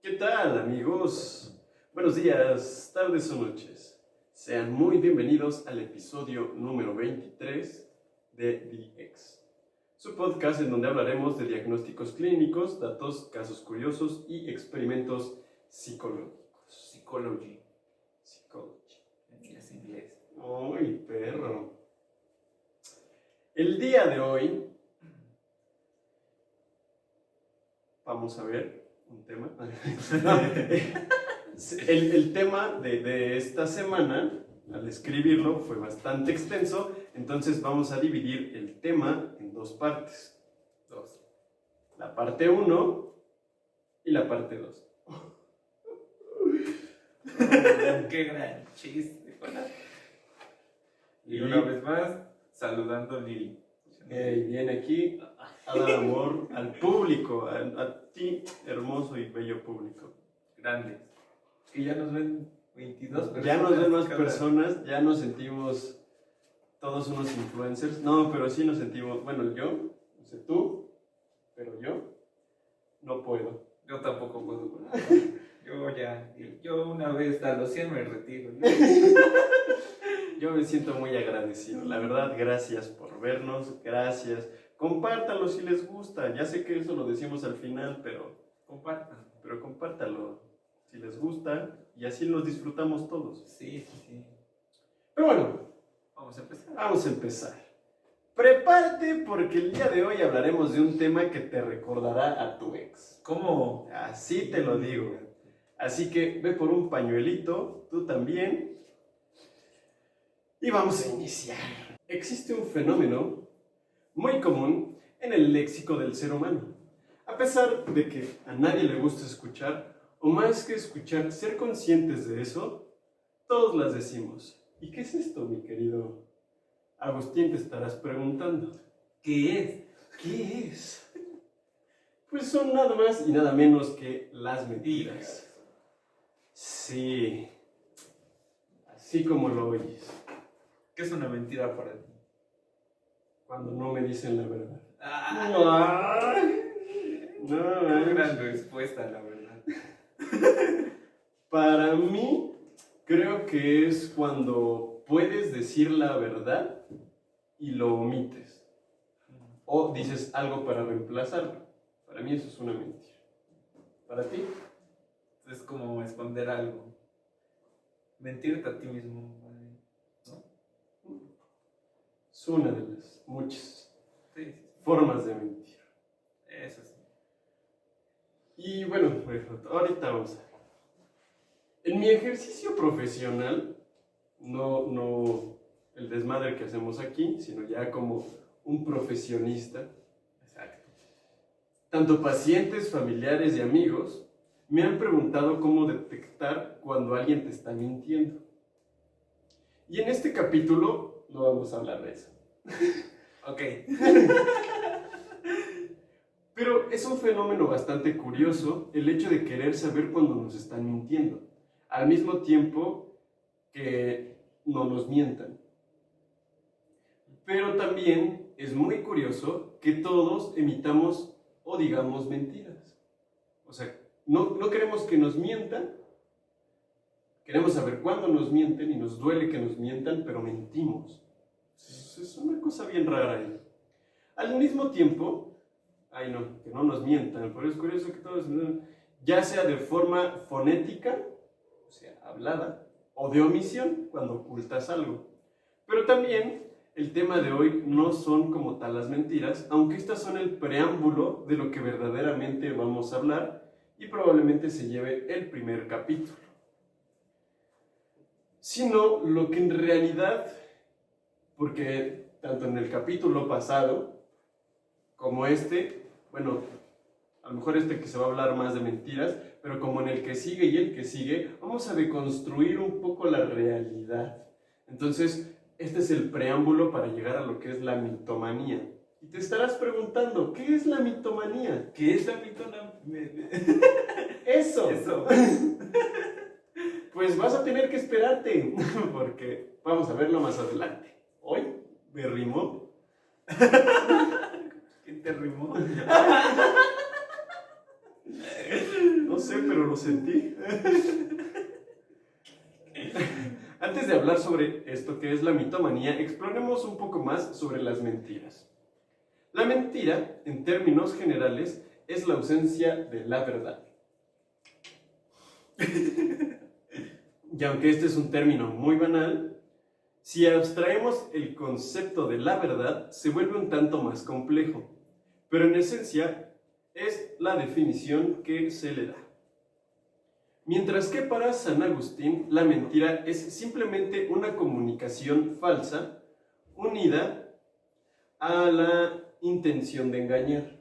¿Qué tal, amigos? Buenos días, tardes o noches. Sean muy bienvenidos al episodio número 23 de DX, su podcast en donde hablaremos de diagnósticos clínicos, datos, casos curiosos y experimentos psicológicos. Psychology. Psychology. Es inglés. ¡Ay, perro! El día de hoy vamos a ver un tema. El tema de esta semana, al escribirlo, fue bastante extenso, entonces vamos a dividir el tema en dos partes. La parte 1 y la parte 2. ¡Qué gran chiste! Y Y- una vez más, saludando a Lili. Viene aquí a dar amor al público, a ti, hermoso y bello público. Grandes. Que ya nos ven 22 personas. Ya nos ven más cada- personas, ya nos sentimos todos unos influencers. No, pero sí nos sentimos, bueno, yo, no sé tú, pero yo no puedo. Yo tampoco puedo con eso. Yo una vez a los 100 me retiro. Yo me siento muy agradecido, la verdad, gracias por vernos, gracias. Compártanlo si les gusta, ya sé que eso lo decimos al final, pero Compartan. compártanlo si les gusta y así los disfrutamos todos. Sí. Pero bueno, Vamos a empezar. vamos a empezar. Prepárate porque el día de hoy hablaremos de un tema que te recordará a tu ex. ¿Cómo? Así te lo digo. Así que ve por un pañuelito, tú también. Y vamos a iniciar. Existe un fenómeno muy común en el léxico del ser humano. A pesar de que a nadie le gusta escuchar, o más que escuchar, ser conscientes de eso, todos las decimos. ¿Y qué es esto, mi querido Agustín? Te estarás preguntando. ¿Qué es? ¿Qué es? Pues son nada más y nada menos que las mentiras. Sí, así como lo oyes, ¿Qué es una mentira para ti? cuando no me dicen la verdad. Qué No, gran respuesta, la verdad. para mí, creo que es cuando puedes decir la verdad y lo omites. O dices algo para reemplazarlo. Para mí eso es una mentira. ¿Para ti? Es como esconder algo. Mentirte a ti mismo. ¿No? Es una de las muchas Sí. formas de mentir. Eso sí. Y bueno, ahorita vamos a ver. En mi ejercicio profesional, no el desmadre que hacemos aquí, sino ya como un profesionista, Exacto. tanto pacientes, familiares y amigos me han preguntado cómo detectar cuando alguien te está mintiendo. Y en este capítulo no vamos a hablar de eso. Ok. Pero es un fenómeno bastante curioso el hecho de querer saber cuando nos están mintiendo, al mismo tiempo que no nos mientan. Pero también es muy curioso que todos emitamos o digamos mentiras. O sea, no queremos que nos mientan, queremos saber cuándo nos mienten y nos duele que nos mientan, pero mentimos. Es una cosa bien rara ahí. Al mismo tiempo, que no nos mientan, pero es curioso que todos, ya sea de forma fonética, o sea, hablada, o de omisión, cuando ocultas algo. Pero también el tema de hoy no son como tal las mentiras, aunque estas son el preámbulo de lo que verdaderamente vamos a hablar y probablemente se lleve el primer capítulo. Sino lo que en realidad, porque tanto en el capítulo pasado como bueno, a lo mejor este que se va a hablar más de mentiras, pero como en el que sigue y el que sigue, vamos a deconstruir un poco la realidad. Entonces, este es el preámbulo para llegar a lo que es la mitomanía. Y te estarás preguntando, ¿qué es la mitomanía? ¿Qué es la mitona? Eso. Eso. Pues vas a tener que esperarte, porque vamos a verlo más adelante. Hoy me rimó. ¿Quién te rimó? No sé, pero lo sentí. Antes de hablar sobre esto que es la mitomanía, exploremos un poco más sobre las mentiras. La mentira, en términos generales, es la ausencia de la verdad. Y aunque este es un término muy banal, si abstraemos el concepto de la verdad, se vuelve un tanto más complejo. Pero en esencia, es la definición que se le da. Mientras que para San Agustín, la mentira es simplemente una comunicación falsa unida a la intención de engañar.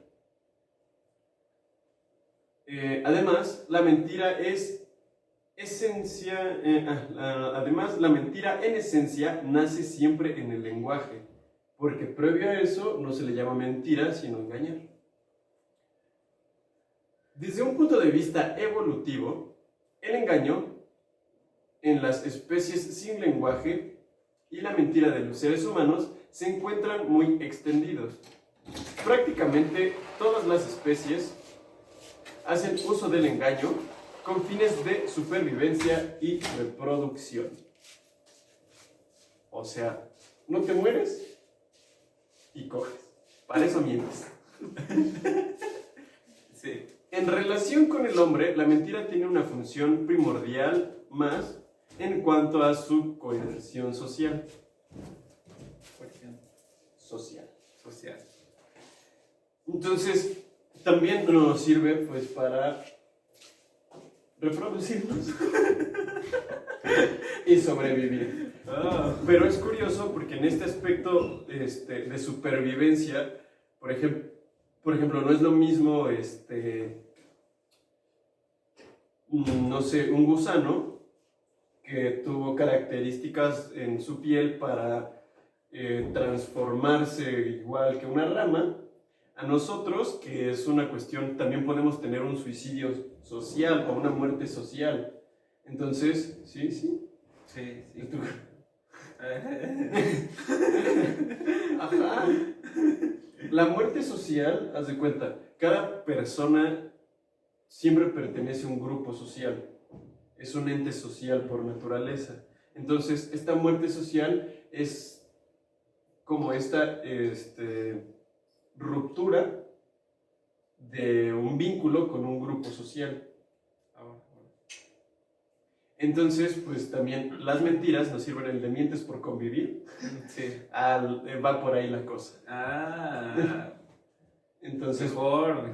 Además, la mentira la mentira en esencia nace siempre en el lenguaje, porque previo a eso no se le llama mentira, sino engañar. Desde un punto de vista evolutivo, el engaño en las especies sin lenguaje y la mentira de los seres humanos se encuentran muy extendidos. Prácticamente todas las especies hacen uso del engaño con fines de supervivencia y reproducción. O sea, no te mueres y coges. Para eso mientes. Sí. En relación con el hombre, la mentira tiene una función primordial más en cuanto a su coerción social. Coerción Social. social. Entonces, también nos sirve pues para reproducirnos y sobrevivir. Pero es curioso porque en este aspecto de supervivencia, por ejemplo, no es lo mismo, no sé, un gusano que tuvo características en su piel para transformarse igual que una rama, a nosotros, que es una cuestión, también podemos tener un suicidio social o una muerte social. Entonces, sí. Sí. Ajá. La muerte social, haz de cuenta, cada persona siempre pertenece a un grupo social, es un ente social por naturaleza. Entonces, esta muerte social es como esta ruptura de un vínculo con un grupo social. Entonces, pues también las mentiras nos sirven el de mientes por convivir. Sí. Va por ahí la cosa. Entonces, Mejor.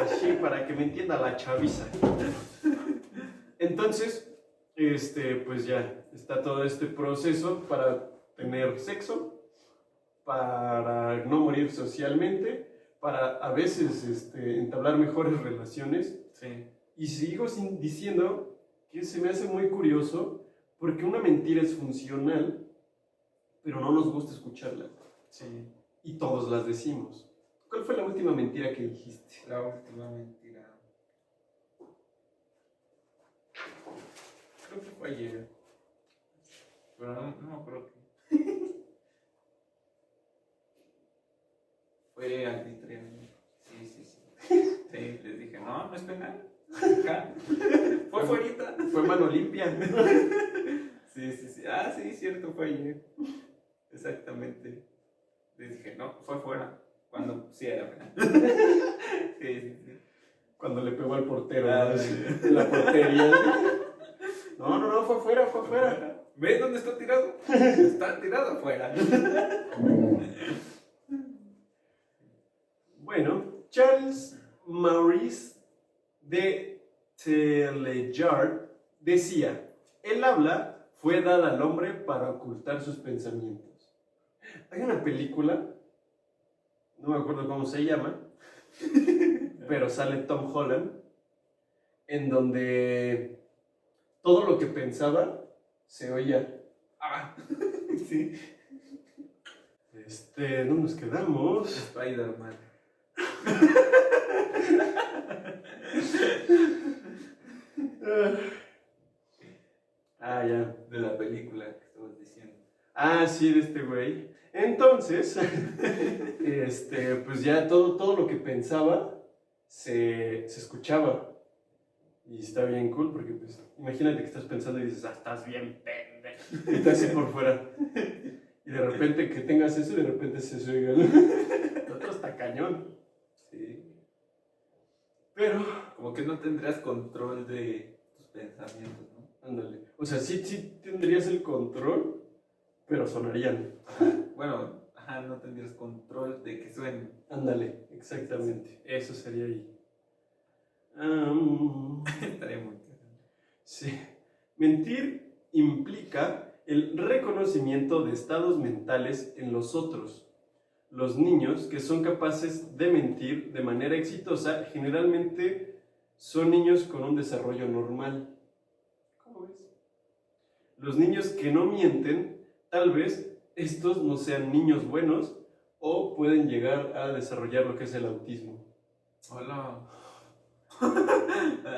así para que me entienda la chaviza. Entonces, pues ya está todo este proceso para tener sexo, para no morir socialmente, para a veces entablar mejores relaciones. Sí. Y sigo diciendo que se me hace muy curioso porque una mentira es funcional, pero no nos gusta escucharla. Sí. Y todos las decimos. ¿Cuál fue la última mentira que dijiste? La última mentira. Creo que fue ayer. Pero no creo que. Fue arbitrario. Sí. Sí, les dije, no es penal. Acá. Fue fuerita. Fue mano limpia. Sí. Sí, cierto, fue ayer. Exactamente. Les dije, no, fue fuera. Cuando sí era penal. Sí. Cuando le pegó al portero, Ah, ¿no? sí. En la portería. No, fue fuera. ¿Ves dónde está tirado? Está tirado afuera. Bueno, Charles Maurice de Tellejar decía: el habla fue dada al hombre para ocultar sus pensamientos. Hay una película, no me acuerdo cómo se llama, pero sale Tom Holland, en donde todo lo que pensaba se oía. Sí. ¿Dónde nos quedamos? Spider-Man. Ya. De la película que estabas diciendo. Sí, de este güey. Entonces, pues ya todo lo que pensaba se escuchaba. Y está bien cool porque, pues, imagínate que estás pensando y dices, estás bien pendejo. Y estás así por fuera. Y de repente que tengas eso y de repente se suega. Todo está cañón. Sí. Pero, Como que no tendrías control de tus pensamientos, ¿no? ándale. O sea, sí tendrías el control, pero sonarían. Bueno, no tendrías control de que suenen. Ándale, exactamente. Eso sería ahí. Estaría muy interesante. Sí. Mentir implica el reconocimiento de estados mentales en los otros. Los niños que son capaces de mentir de manera exitosa generalmente son niños con un desarrollo normal. ¿Cómo ves? Los niños que no mienten, tal vez estos no sean niños buenos o pueden llegar a desarrollar lo que es el autismo. Hola.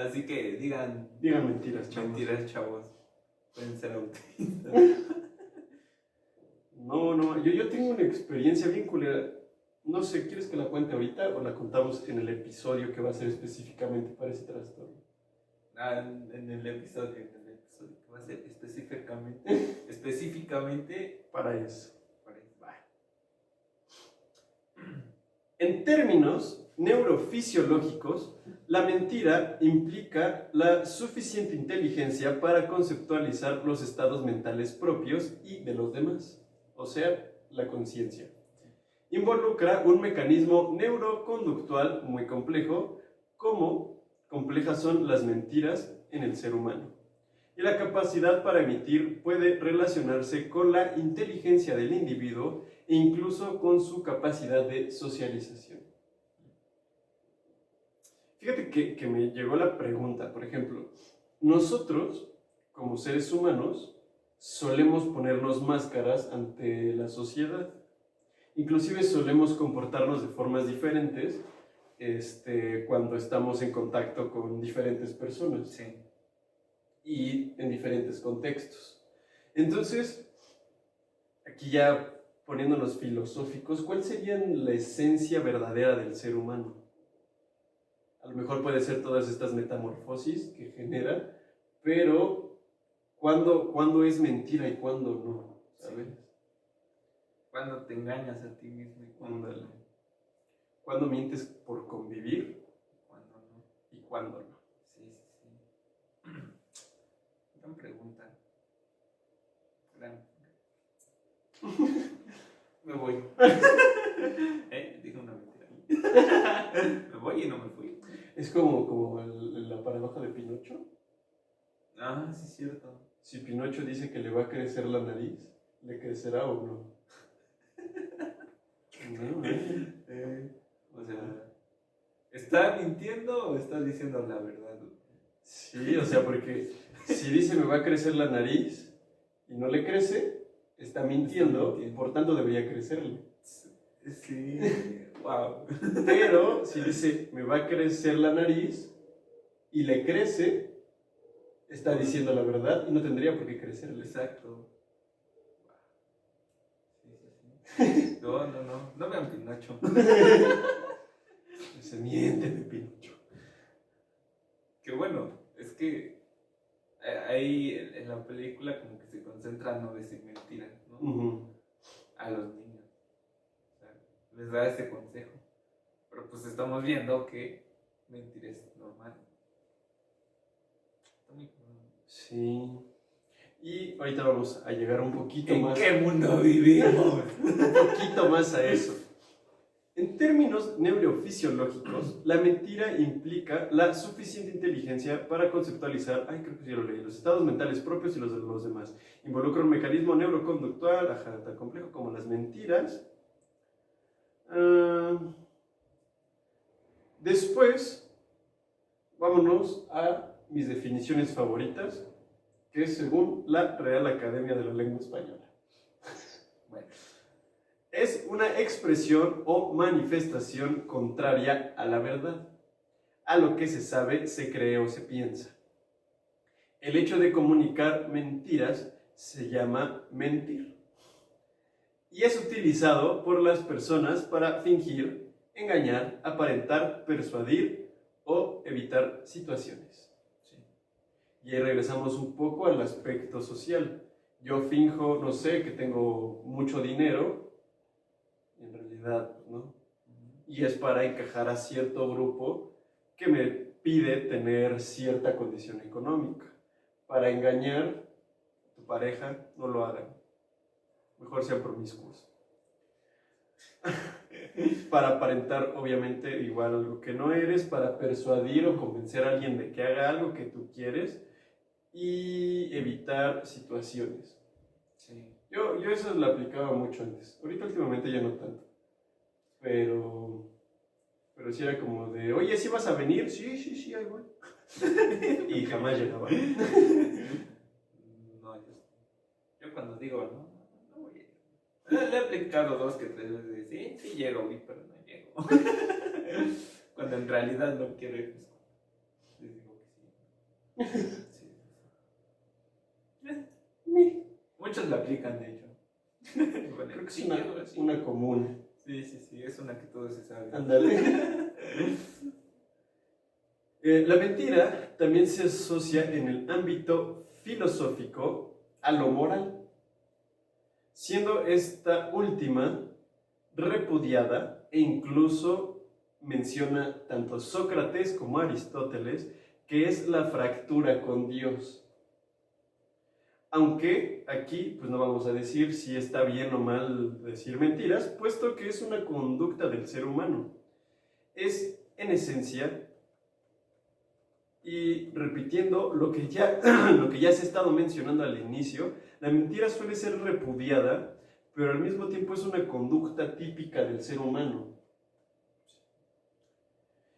Así que digan Mentiras, chavos. mentiras, chavos. Pueden ser autistas. No, yo tengo una experiencia bien culera. No sé, ¿quieres que la cuente ahorita o la contamos en el episodio que va a ser específicamente para ese trastorno? En el episodio que va a ser específicamente Para eso. para eso. En términos neurofisiológicos, la mentira implica la suficiente inteligencia para conceptualizar los estados mentales propios y de los demás, o sea, la conciencia. Involucra un mecanismo neuroconductual muy complejo, como complejas son las mentiras en el ser humano. Y la capacidad para emitir puede relacionarse con la inteligencia del individuo e incluso con su capacidad de socialización. Fíjate que me llegó la pregunta, por ejemplo, nosotros, como seres humanos, solemos ponernos máscaras ante la sociedad. Inclusive solemos comportarnos de formas diferentes cuando estamos en contacto con diferentes personas. Sí. Y en diferentes contextos. Entonces, aquí ya poniéndonos filosóficos, ¿cuál sería la esencia verdadera del ser humano? A lo mejor puede ser todas estas metamorfosis que genera, pero ¿cuándo es mentira y cuándo no? ¿Sabes? Cuando te engañas a ti mismo y cuando Ándale. ¿Cuándo mientes por convivir no. y cuándo no? Sí. Gran pregunta. Me voy. Dije una mentira. Me voy y no me fui. Es como la paradoja de Pinocho. Sí, es cierto. Si Pinocho dice que le va a crecer la nariz, ¿le crecerá o no? No, O sea, ¿está mintiendo o está diciendo la verdad? Sí, o sea, porque si dice me va a crecer la nariz y no le crece, está mintiendo, por tanto debería crecerle. Sí, wow. Pero si dice me va a crecer la nariz y le crece, está diciendo la verdad y no tendría por qué crecerle. Exacto. Sí. No vean Pinocho. Se miente de Pinocho. Que bueno, es que ahí en la película como que se concentra en no decir mentiras, ¿no? A los niños. O sea, les da ese consejo. Pero pues estamos viendo que mentir es normal. Está muy cool. Sí. Y ahorita vamos a llegar un poquito más. ¿En qué mundo vivimos? Un poquito más a eso. En términos neurofisiológicos, la mentira implica la suficiente inteligencia para conceptualizar, creo que sí lo leí, los estados mentales propios y los de los demás. Involucra un mecanismo neuroconductual, tan complejo como las mentiras. Después, vámonos a mis definiciones favoritas, que es según la Real Academia de la Lengua Española. Bueno. Es una expresión o manifestación contraria a la verdad, a lo que se sabe, se cree o se piensa. El hecho de comunicar mentiras se llama mentir y es utilizado por las personas para fingir, engañar, aparentar, persuadir o evitar situaciones. Y ahí regresamos un poco al aspecto social. Yo finjo, no sé, que tengo mucho dinero, y en realidad, ¿no? Y es para encajar a cierto grupo que me pide tener cierta condición económica. Para engañar a tu pareja, no lo hagan. Mejor sean promiscuos. Para aparentar, obviamente, igual algo que no eres, para persuadir o convencer a alguien de que haga algo que tú quieres y evitar situaciones. Sí. Yo eso lo aplicaba mucho antes. Ahorita últimamente ya no tanto. Pero sí era como de, oye, ¿sí vas a venir? Sí, ahí voy. Y jamás llegaba. No, yo cuando digo, no voy a ir. Le he aplicado 2 que 3 veces, sí llego, pero no llego. Cuando en realidad no quiero ir, pues les digo que sí. Sí. Muchos la aplican, de hecho. Creo que es una común. Sí, es una que todos se saben. Ándale. La mentira también se asocia en el ámbito filosófico a lo moral, siendo esta última repudiada e incluso menciona tanto Sócrates como Aristóteles que es la fractura con Dios. Aunque aquí pues no vamos a decir si está bien o mal decir mentiras, puesto que es una conducta del ser humano. Es en esencia, y repitiendo lo que ya se ha estado mencionando al inicio, la mentira suele ser repudiada, pero al mismo tiempo es una conducta típica del ser humano.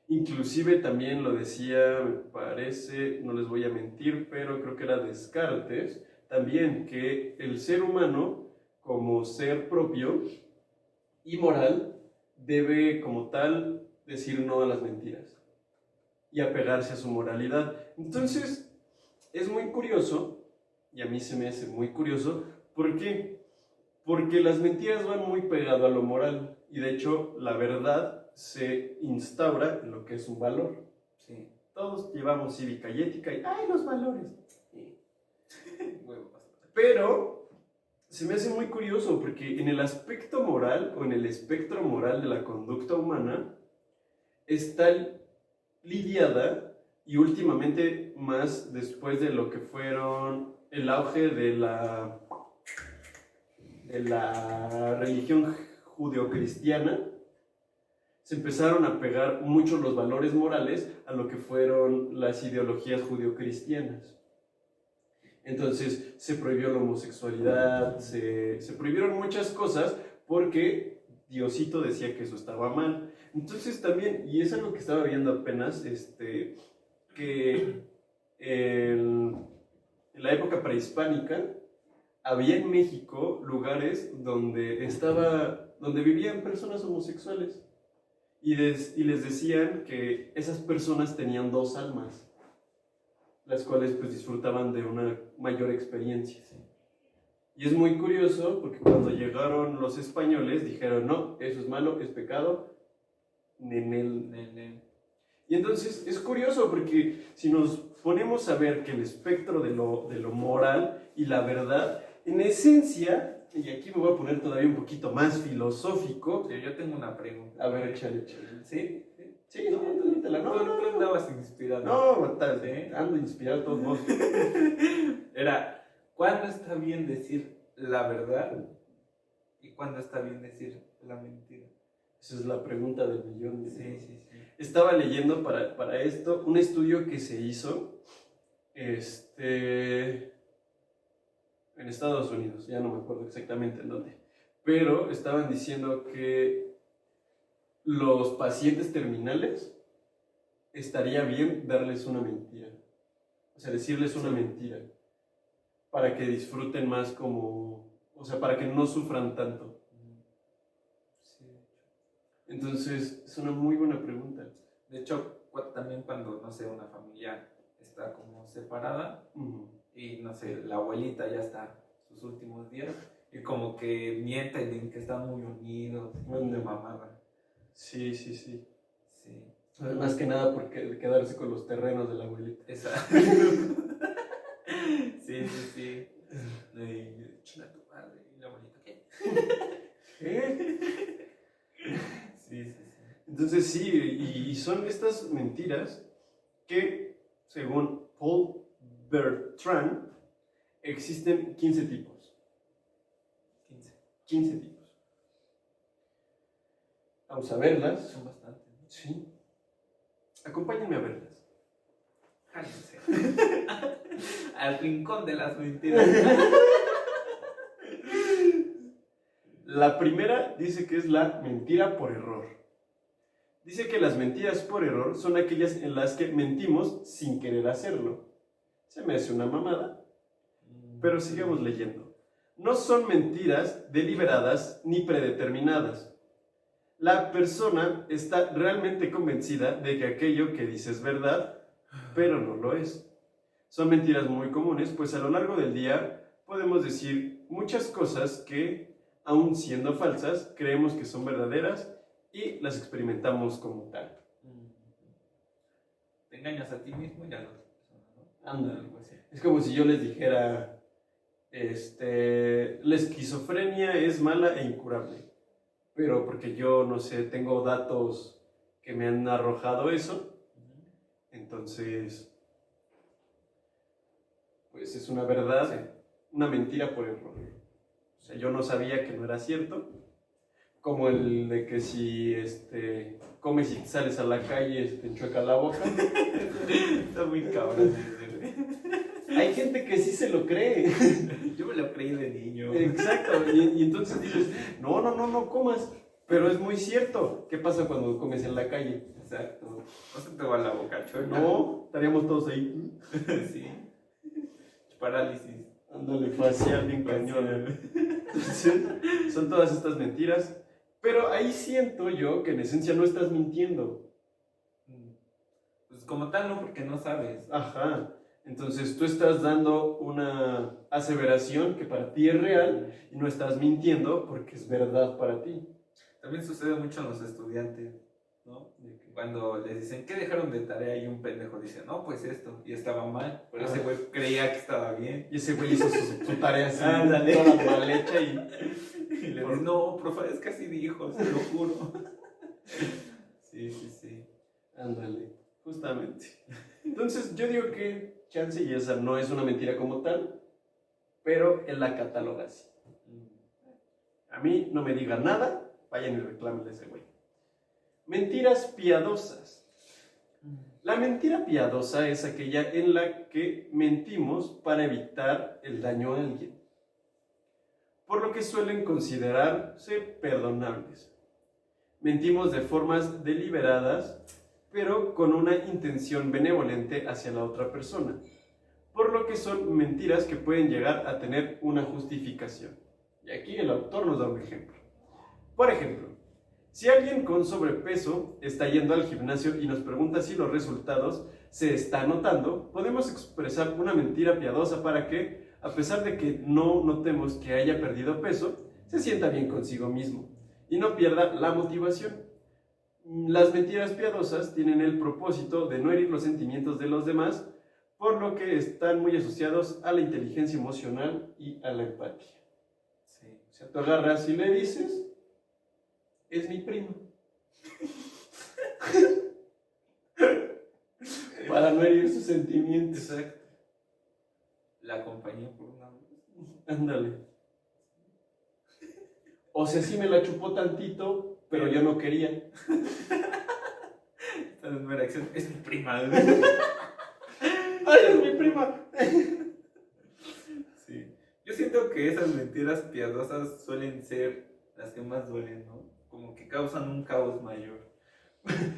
Inclusive también lo decía, me parece, no les voy a mentir, pero creo que era Descartes, también que el ser humano, como ser propio y moral, debe como tal decir no a las mentiras y apegarse a su moralidad. Entonces, es muy curioso, y a mí se me hace muy curioso, ¿por qué? Porque las mentiras van muy pegado a lo moral, y de hecho la verdad se instaura en lo que es un valor. Sí. Todos llevamos cívica y ética y ¡ay, los valores! Pero se me hace muy curioso porque en el aspecto moral o en el espectro moral de la conducta humana está lidiada, y últimamente más después de lo que fueron el auge de la religión judeocristiana, se empezaron a pegar mucho los valores morales a lo que fueron las ideologías judeocristianas. Entonces se prohibió la homosexualidad, se prohibieron muchas cosas porque Diosito decía que eso estaba mal. Entonces también, y es algo que estaba viendo apenas, que en la época prehispánica había en México lugares donde vivían personas homosexuales y les decían que esas personas tenían 2 almas, las cuales pues disfrutaban de una mayor experiencia. Y es muy curioso porque cuando llegaron los españoles dijeron, no, eso es malo, es pecado, nenel. Y entonces es curioso porque si nos ponemos a ver que el espectro de lo moral y la verdad, en esencia, y aquí me voy a poner todavía un poquito más filosófico. Yo tengo una pregunta. A ver, échale. ¿Sí? Sí, no, tú andabas inspirado. No, ando inspirado de todos modos. Era, ¿cuándo está bien decir la verdad y cuándo está bien decir la mentira? Esa es la pregunta del millón. Sí. Estaba leyendo para esto un estudio que se hizo en Estados Unidos, ya no me acuerdo exactamente en dónde, pero estaban diciendo que los pacientes terminales estaría bien darles una mentira, o sea, decirles una mentira, para que disfruten más para que no sufran tanto. Entonces, es una muy buena pregunta. De hecho, también cuando, no sé, una familia está como separada y, no sé, la abuelita ya está sus últimos días y como que mienten que están muy unidos, de mamada. Sí. Más que nada porque quedarse con los terrenos de la abuelita. Exacto. sí, y son estas mentiras que, según Paul Bertrand, existen 15 tipos. 15 tipos. Vamos a verlas. Son bastantes. Sí. Acompáñenme a verlas. Cállense. Al rincón de las mentiras. La primera dice que es la mentira por error. Dice que las mentiras por error son aquellas en las que mentimos sin querer hacerlo. Se me hace una mamada, pero sigamos leyendo. No son mentiras deliberadas ni predeterminadas. La persona está realmente convencida de que aquello que dice es verdad, pero no lo es. Son mentiras muy comunes, pues a lo largo del día podemos decir muchas cosas que, aun siendo falsas, creemos que son verdaderas y las experimentamos como tal. Te engañas a ti mismo y a la otra persona, ¿no? Ándale. Algo así. Es como si yo les dijera, la esquizofrenia es mala e incurable, pero porque yo, no sé, tengo datos que me han arrojado eso, entonces, pues es una verdad, Sí. una mentira por error. O sea, yo no sabía que no era cierto, como el de que si comes y sales a la calle te enchueca la boca. Está muy cabrón. Hay gente que sí se lo cree. Yo me lo creí de niño. Exacto, y entonces dices, no comas, pero es muy cierto. ¿Qué pasa cuando comes en la calle? Exacto. No se te va la boca chueca. No, estaríamos todos ahí. Sí. Parálisis. Ándale, facial, bien cañón. Entonces, son todas estas mentiras, pero ahí siento yo que en esencia no estás mintiendo. Pues como tal no, porque no sabes. Ajá. Entonces tú estás dando una aseveración que para ti es real y no estás mintiendo porque es verdad para ti. También sucede mucho en los estudiantes, ¿no? Cuando les dicen, ¿qué dejaron de tarea? Y un pendejo dice, no, pues esto, y estaba mal, pero ese güey creía que estaba bien. Y ese güey hizo su tarea así, Ándale. toda mal hecha y le dice, no, profe, es que así dijo, se lo juro. Sí. Ándale, justamente. Entonces yo digo que chance y esa no es una mentira como tal, pero él la cataloga así. A mí no me digan nada, vayan y reclámenle a ese güey. Mentiras piadosas. La mentira piadosa es aquella en la que mentimos para evitar el daño a alguien, por lo que suelen considerarse perdonables. Mentimos de formas deliberadas, pero con una intención benevolente hacia la otra persona, por lo que son mentiras que pueden llegar a tener una justificación. Y aquí el autor nos da un ejemplo. Por ejemplo, si alguien con sobrepeso está yendo al gimnasio y nos pregunta si los resultados se están notando, podemos expresar una mentira piadosa para que, a pesar de que no notemos que haya perdido peso, se sienta bien consigo mismo y no pierda la motivación. Las mentiras piadosas tienen el propósito de no herir los sentimientos de los demás, por lo que están muy asociados a la inteligencia emocional y a la empatía. Sí. O sea, tú agarras y le dices, es mi primo. Para no herir sus sentimientos. Exacto. La compañía por una vez. Ándale. O sea, sí me la chupó tantito, pero yo no quería. Esta es mi reacción. Es mi prima. ¡Ay, es mi prima! Sí. Yo siento que esas mentiras piadosas suelen ser las que más duelen, ¿no? Como que causan un caos mayor.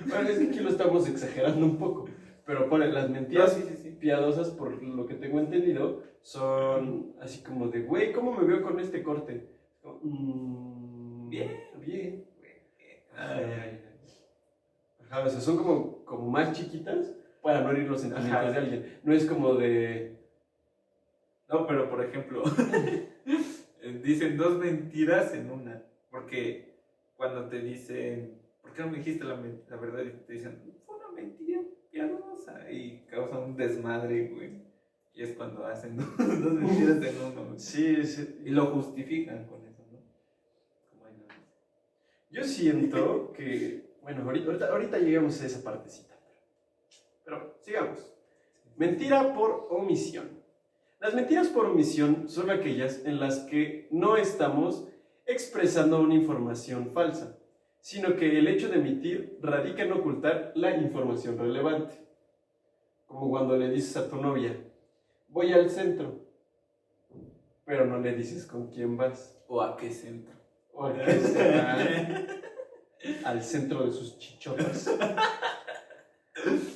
Bueno, es que aquí lo estamos exagerando un poco. Pero pone, las mentiras piadosas, por lo que tengo entendido, son así como de, güey, ¿cómo me veo con este corte? Bien. Ay. Ajá, o sea, son como más chiquitas para no herir los sentimientos de alguien. No es como de... No, pero por ejemplo, dicen dos mentiras en una. Porque cuando te dicen, ¿por qué no me dijiste la verdad? Y te dicen, fue una mentira piadosa. Y causan un desmadre, güey. Y es cuando hacen dos mentiras en uno, güey. Sí. Y lo justifican con eso, ¿no? Como ahí lo dice. Yo siento que Bueno, ahorita llegamos a esa partecita. Pero sigamos. Mentira por omisión. Las mentiras por omisión son aquellas en las que no estamos expresando una información falsa, sino que el hecho de mentir radica en ocultar la información relevante. Como cuando le dices a tu novia, voy al centro, pero no le dices con quién vas. ¿O a qué centro? O a qué centro. Al centro de sus chichotas.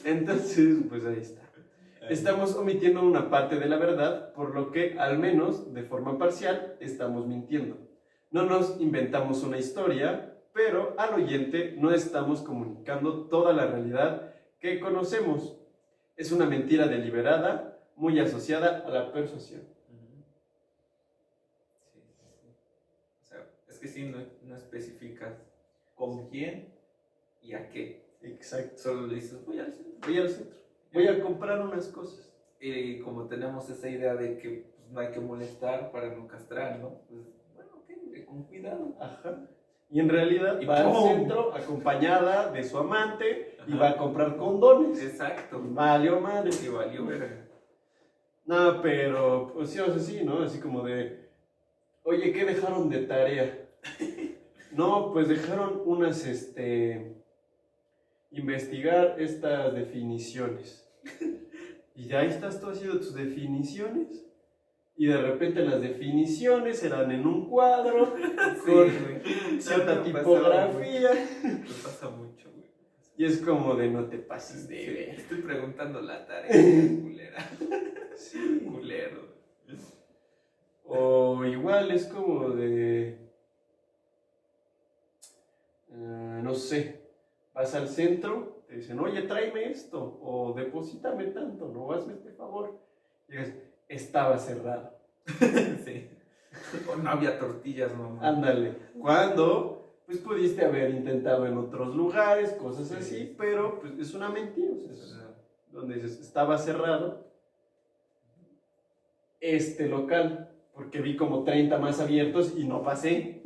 Entonces, pues ahí está. Estamos omitiendo una parte de la verdad, por lo que, al menos de forma parcial, estamos mintiendo. No nos inventamos una historia, pero al oyente no estamos comunicando toda la realidad que conocemos. Es una mentira deliberada, muy asociada a la persuasión. Sí. O sea, es que sí, no especificas con quién y a qué. Exacto. Solo le dices, voy al centro. Voy al centro. Voy a comprar unas cosas. Y como tenemos esa idea de que pues, no hay que molestar para no castrar, ¿no? Pues, bueno, ok, con cuidado. Ajá. Y en realidad Y va ¡pum! al centro acompañada de su amante y Ajá. va a comprar condones. Exacto. Valió madre. Y valió verga. No, pero, pues sí, o sea, sí, ¿no? Así como de, oye, ¿qué dejaron de tarea? No, pues dejaron unas, investigar estas definiciones. Y ya ahí estás tú haciendo tus definiciones. Y de repente las definiciones eran en un cuadro, con cierta tipografía. Me pasa mucho, güey. Y es como de no te pases de Sí, ver. estoy preguntando la tarea, culera. Sí. Culero. O igual es como de, no sé, vas al centro, te dicen, oye, tráeme esto, o deposítame tanto, no hazme este favor. Y dices, estaba cerrado. Sí. O no había tortillas, mamá. Ándale. Cuando, pues pudiste haber intentado en otros lugares, cosas así, pero pues es una mentira. O sea, donde dices, estaba cerrado este local, porque vi como 30 más abiertos y no pasé.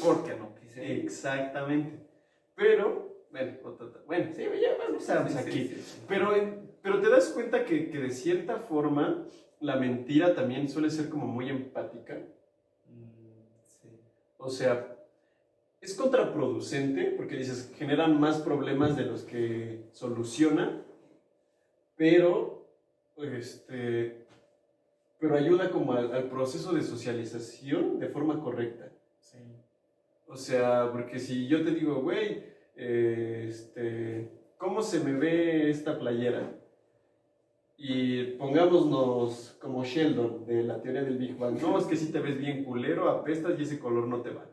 Porque no quise. Exactamente. Pero, bueno, sí, ya vamos aquí. Sí. Pero te das cuenta que de cierta forma la mentira también suele ser como muy empática. Sí. O sea, es contraproducente porque dices, generan más problemas de los que soluciona, pero pero ayuda como al proceso de socialización de forma correcta. Sí. O sea, porque si yo te digo, güey, ¿cómo se me ve esta playera? Y pongámonos como Sheldon de la teoría del Big Bang. No, es que si te ves bien culero, apestas y ese color no te va.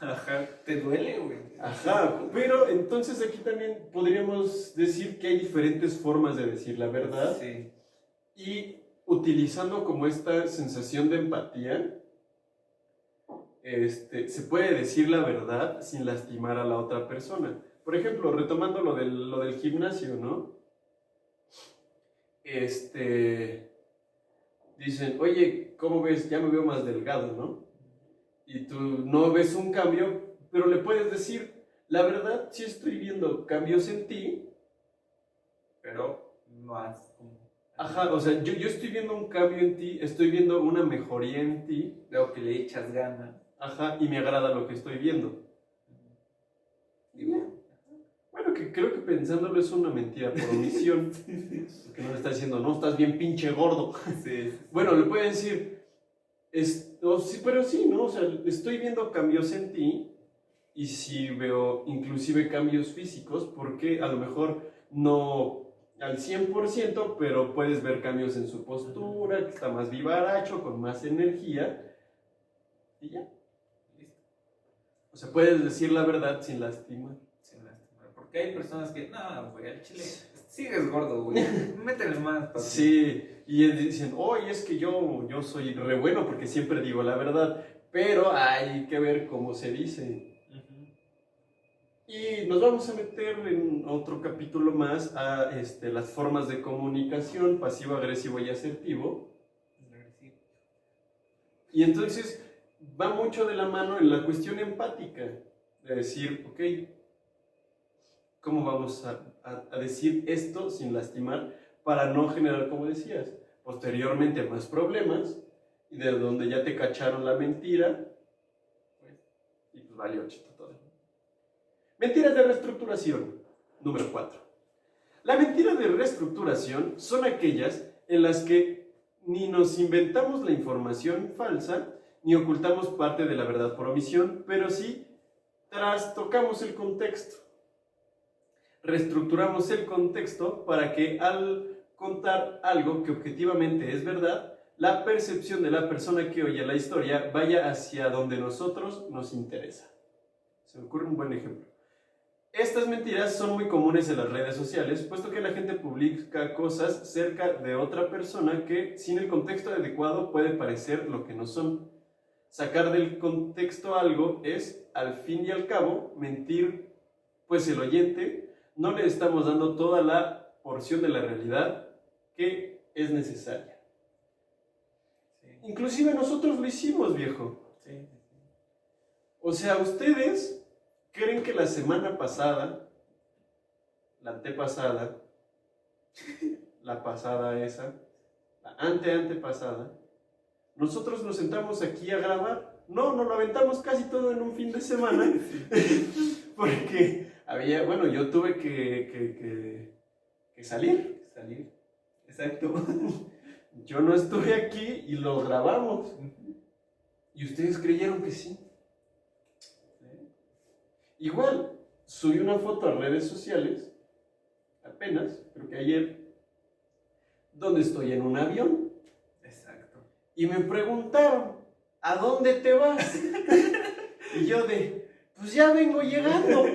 Ajá, te duele, güey. Ajá, pero entonces aquí también podríamos decir que hay diferentes formas de decir la verdad. Sí. Y utilizando como esta sensación de empatía, se puede decir la verdad sin lastimar a la otra persona. Por ejemplo, retomando lo del gimnasio, ¿no? Dicen, oye, ¿cómo ves? Ya me veo más delgado, ¿no? Y tú no ves un cambio, pero le puedes decir, la verdad, sí estoy viendo cambios en ti. Pero no has como... Ajá, o sea, yo estoy viendo un cambio en ti, estoy viendo una mejoría en ti. Veo que le echas ganas. Ajá, y me agrada lo que estoy viendo. Y ya. Bueno, que creo que pensándolo es una mentira por omisión. Porque no le está diciendo, no, estás bien pinche gordo. Sí. Bueno, le puede decir, sí, pero sí, ¿no? O sea, estoy viendo cambios en ti y sí veo inclusive cambios físicos porque a lo mejor no al 100%, pero puedes ver cambios en su postura, que está más vivaracho, con más energía y ya. Listo. O sea, puedes decir la verdad sin lastimar. Sin lastimar. Porque hay personas que, no, güey, al chile sigues gordo, güey. Métele más, papi. Sí, y dicen, oye, es que yo soy re bueno porque siempre digo la verdad, pero hay que ver cómo se dice. Y nos vamos a meter en otro capítulo más a las formas de comunicación, pasivo, agresivo y asertivo. Y entonces va mucho de la mano en la cuestión empática, de decir, ok, ¿cómo vamos a decir esto sin lastimar para no generar, como decías, posteriormente más problemas y de donde ya te cacharon la mentira, pues, y pues valió chito todo? Mentiras de reestructuración. Número 4. La mentira de reestructuración son aquellas en las que ni nos inventamos la información falsa, ni ocultamos parte de la verdad por omisión, pero sí trastocamos el contexto. Reestructuramos el contexto para que al contar algo que objetivamente es verdad, la percepción de la persona que oye la historia vaya hacia donde nosotros nos interesa. Se me ocurre un buen ejemplo. Estas mentiras son muy comunes en las redes sociales, puesto que la gente publica cosas cerca de otra persona que sin el contexto adecuado puede parecer lo que no son. Sacar del contexto algo es, al fin y al cabo, mentir, pues el oyente no le estamos dando toda la porción de la realidad que es necesaria. Sí. Inclusive nosotros lo hicimos, viejo. Sí. O sea, ustedes creen que la semana pasada, la antepasada, la pasada esa, la antepasada, nosotros nos sentamos aquí a grabar. No, nos lo aventamos casi todo en un fin de semana. Porque había, bueno, yo tuve que salir. Exacto. Yo no estuve aquí y lo grabamos. Y ustedes creyeron que sí. Igual, subí una foto a redes sociales, apenas, creo que ayer, donde estoy en un avión. Exacto. Y me preguntaron, ¿a dónde te vas? Y yo pues ya vengo llegando.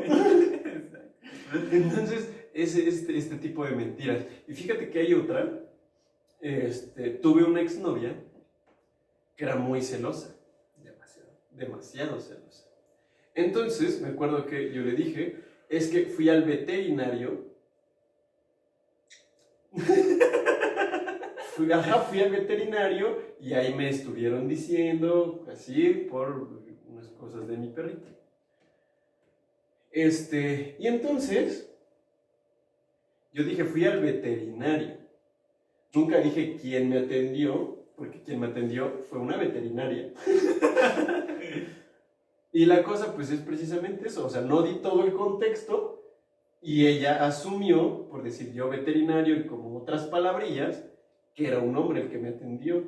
Entonces, es este tipo de mentiras. Y fíjate que hay otra. Tuve una exnovia que era muy celosa. Demasiado celosa. Entonces, me acuerdo que yo le dije, es que fui al veterinario. Fui al veterinario y ahí me estuvieron diciendo, así, por unas cosas de mi perrito. Y entonces, yo dije, fui al veterinario. Nunca dije quién me atendió, porque quien me atendió fue una veterinaria. Y la cosa, pues, es precisamente eso. O sea, no di todo el contexto y ella asumió, por decir yo veterinario y como otras palabrillas, que era un hombre el que me atendió.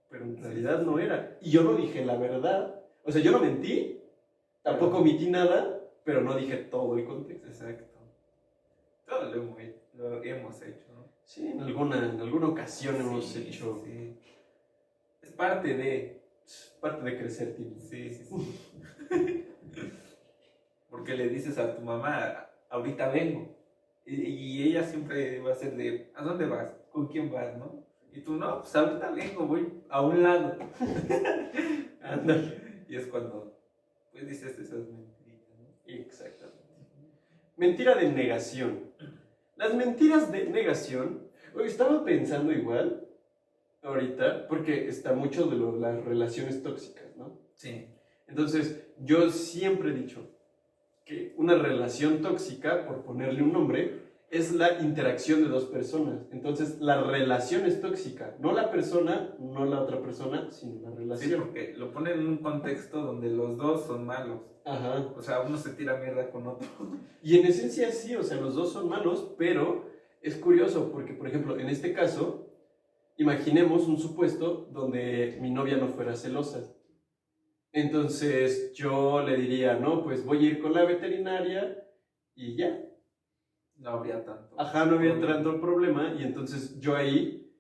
Pero en realidad no era. Y yo no dije la verdad. O sea, yo no mentí, tampoco omití nada, pero no dije todo el contexto. Exacto. Todo lo hemos hecho, ¿no? Sí, en alguna ocasión hemos hecho. Sí. Es parte de crecer, tío. Sí. Porque le dices a tu mamá, ahorita vengo. Y ella siempre va a ser de, ¿a dónde vas? ¿Con quién vas, no? Y tú, no, pues ahorita vengo, voy a un lado. Ándale. Y es cuando, pues, dices esas mentiritas, ¿no? Exactamente. Mentira de negación. Las mentiras de negación, estaba pensando igual ahorita, porque está mucho de las relaciones tóxicas, ¿no? Sí. Entonces, yo siempre he dicho que una relación tóxica, por ponerle un nombre, es la interacción de dos personas. Entonces, la relación es tóxica. No la persona, no la otra persona, sino la relación. Sí, porque lo ponen en un contexto donde los dos son malos. Ajá. O sea, uno se tira mierda con otro. Y en esencia sí, o sea, los dos son malos, pero es curioso porque, por ejemplo, en este caso, imaginemos un supuesto donde mi novia no fuera celosa. Entonces, yo le diría, no, pues voy a ir con la veterinaria y ya. No habría tanto. Ajá, no habría tanto problema y entonces yo ahí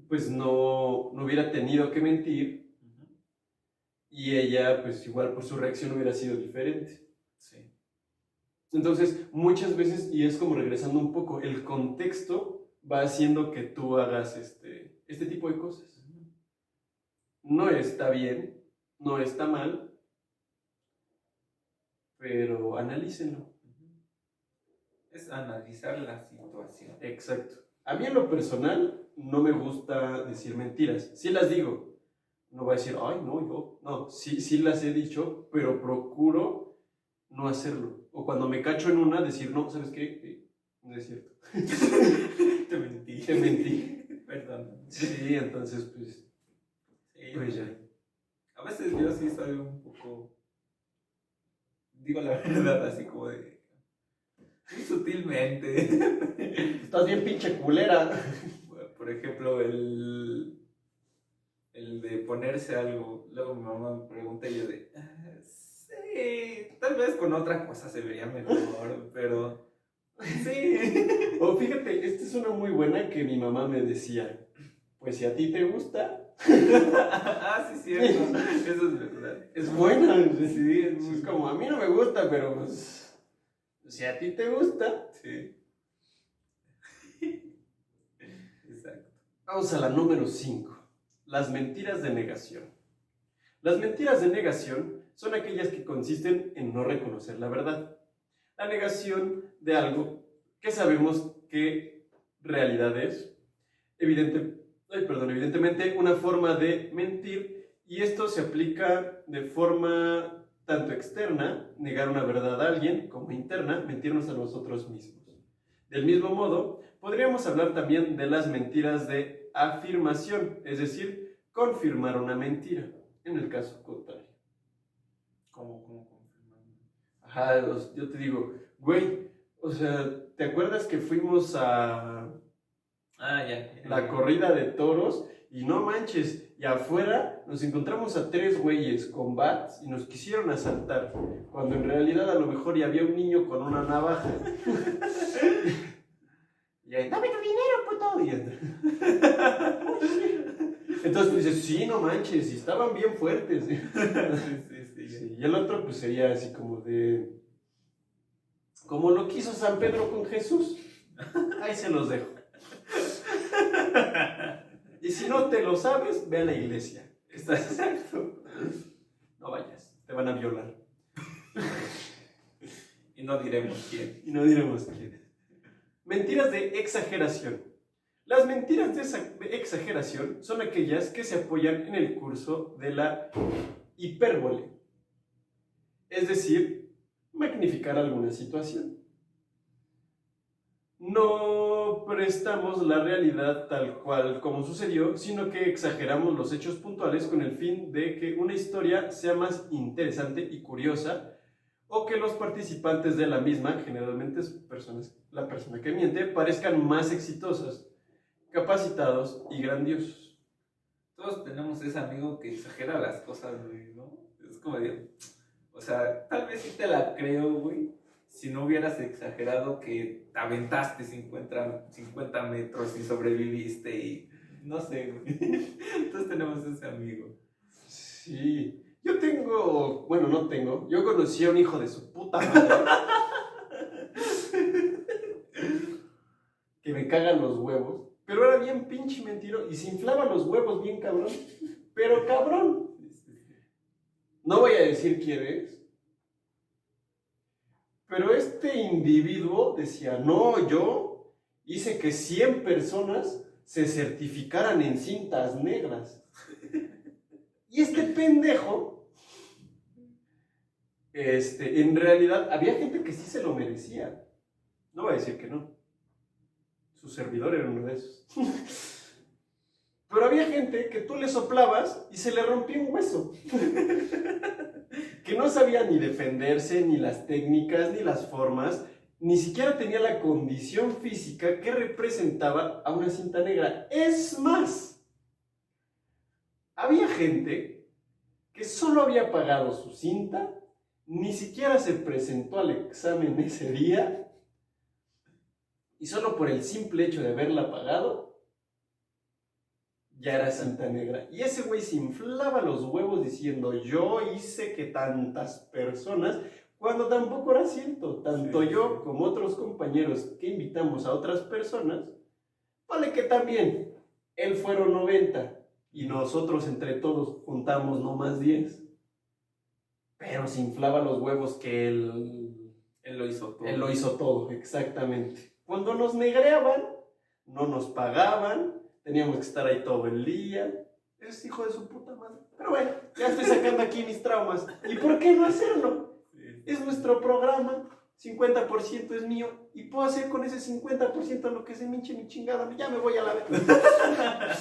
pues no hubiera tenido que mentir y ella pues igual por su reacción hubiera sido diferente. Sí. Entonces muchas veces, y es como regresando un poco, el contexto va haciendo que tú hagas este tipo de cosas. No está bien, no está mal, pero analícenlo. Es analizar la situación. Exacto. A mí en lo personal no me gusta decir mentiras. Sí las digo. No voy a decir, ay, no, yo. No, sí las he dicho, pero procuro no hacerlo. O cuando me cacho en una, decir, no, ¿sabes qué? No es cierto. Te mentí. Te mentí. Perdón. Sí, entonces, pues, Sí, pues ya. a veces yo sí soy un poco, digo la verdad, así como de, muy sutilmente. Estás bien pinche culera. Por ejemplo, el de ponerse algo, luego mi mamá me pregunta y yo de, sí, tal vez con otra cosa se vería mejor, pero sí. O fíjate, esta es una muy buena que mi mamá me decía, pues si a ti te gusta. Ah, sí, cierto, eso es verdad. Es buena, Sí, es como, a mí no me gusta, pero pues, si a ti te gusta. Sí. Exacto. Vamos a la número 5, las mentiras de negación. Las mentiras de negación son aquellas que consisten en no reconocer la verdad. La negación de algo que sabemos que realidad es, evidentemente una forma de mentir, y esto se aplica de forma tanto externa, negar una verdad a alguien, como interna, mentirnos a nosotros mismos. Del mismo modo, podríamos hablar también de las mentiras de afirmación, es decir, confirmar una mentira, en el caso contrario. ¿Cómo confirmar? Ajá, yo te digo, güey, o sea, ¿te acuerdas que fuimos a la corrida de toros? Y no manches, y afuera nos encontramos a 3 güeyes con bats y nos quisieron asaltar, cuando en realidad a lo mejor ya había un niño con una navaja. Y ahí, dame tu dinero, puto. Y entonces tú dices, sí, no manches, y estaban bien fuertes. Sí. Y el otro pues sería así como de, como lo quiso San Pedro con Jesús. Ahí se los dejo. Y si no te lo sabes, ve a la iglesia. ¿Estás exacto? No vayas, te van a violar. Y no diremos quién. Y no diremos quién. Mentiras de exageración. Las mentiras de exageración son aquellas que se apoyan en el curso de la hipérbole. Es decir, magnificar alguna situación. No prestamos la realidad tal cual como sucedió, sino que exageramos los hechos puntuales con el fin de que una historia sea más interesante y curiosa, o que los participantes de la misma, generalmente la persona que miente, parezcan más exitosas, capacitados y grandiosos. Todos tenemos ese amigo que exagera las cosas, güey, ¿no? Es como de, o sea, tal vez sí te la creo, güey, si no hubieras exagerado que te aventaste 50 metros y sobreviviste y no sé, güey. Todos tenemos ese amigo. Sí, yo conocí a un hijo de su puta madre que me cagan los huevos, pero era bien pinche mentiro y se inflaba los huevos bien cabrón, pero cabrón. No voy a decir quién es, pero este individuo decía, no, yo hice que 100 personas se certificaran en cintas negras. Y este pendejo, en realidad, había gente que sí se lo merecía. No voy a decir que no. Su servidor era uno de esos. Pero había gente que tú le soplabas y se le rompía un hueso. Que no sabía ni defenderse, ni las técnicas, ni las formas, ni siquiera tenía la condición física que representaba a una cinta negra. Es más, había gente que solo había pagado su cinta, ni siquiera se presentó al examen ese día, y solo por el simple hecho de haberla pagado, ya era cinta negra. Y ese güey se inflaba los huevos diciendo, yo hice que tantas personas, cuando tampoco era cierto. Tanto yo como otros compañeros que invitamos a otras personas, vale que también él fueron 90 y nosotros entre todos juntamos no más 10. Pero se inflaba los huevos que él lo hizo todo. Él lo hizo todo, exactamente. Cuando nos negreaban, no nos pagaban, teníamos que estar ahí todo el día. Es hijo de su puta madre. Pero bueno, ya estoy sacando aquí mis traumas. ¿Y por qué no hacerlo? Sí. Es nuestro programa. 50% es mío y puedo hacer con ese 50% lo que se me hinche mi chingada. Ya me voy a la verga.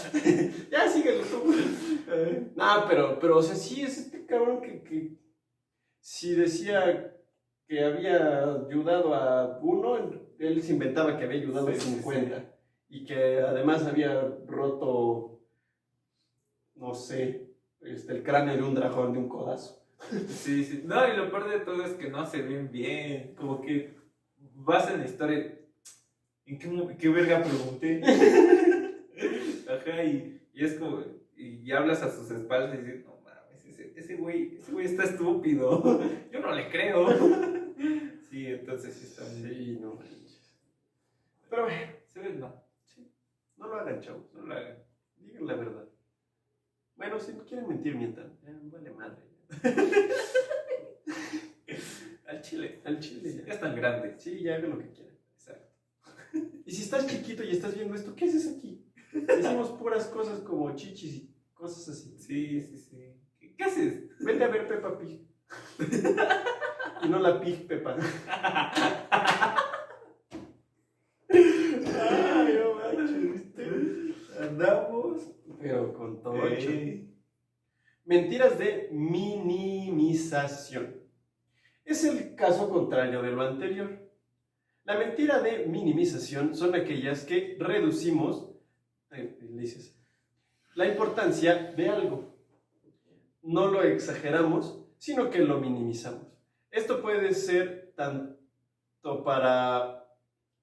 Ya síguelo tú. No, pero, o sea, sí es este cabrón que si decía que había ayudado a uno, él se inventaba que había ayudado a 50. Sí. Y que además había roto, no sé, el cráneo de un dragón de un codazo. Sí, sí. No, y lo peor de todo es que no se ven bien. Como que vas en la historia. ¿En qué verga pregunté? Ajá, y es como. Y hablas a sus espaldas y dices, no mames, ese güey está estúpido. Yo no le creo. Sí, entonces sí está muy. Sí, no manches. Pero bueno, se ve, no. Sí. No lo hagan, chavos. No lo hagan. Digan la verdad. Bueno, si quieren mentir, mientan. Vale madre. Al chile. Ya. Ya es tan grande. Sí, ya hagan lo que quieran. Exacto. Y si estás chiquito y estás viendo esto, ¿qué haces aquí? Decimos puras cosas como chichis y cosas así. Sí. ¿Qué haces? Vete a ver Peppa Pig. Y no la Pig Peppa. Ay, no manches, ¿viste? Andamos. Pero con todo. Mentiras de minimización. Es el caso contrario de lo anterior. La mentira de minimización son aquellas que reducimos, la importancia de algo. No lo exageramos, sino que lo minimizamos. Esto puede ser tanto para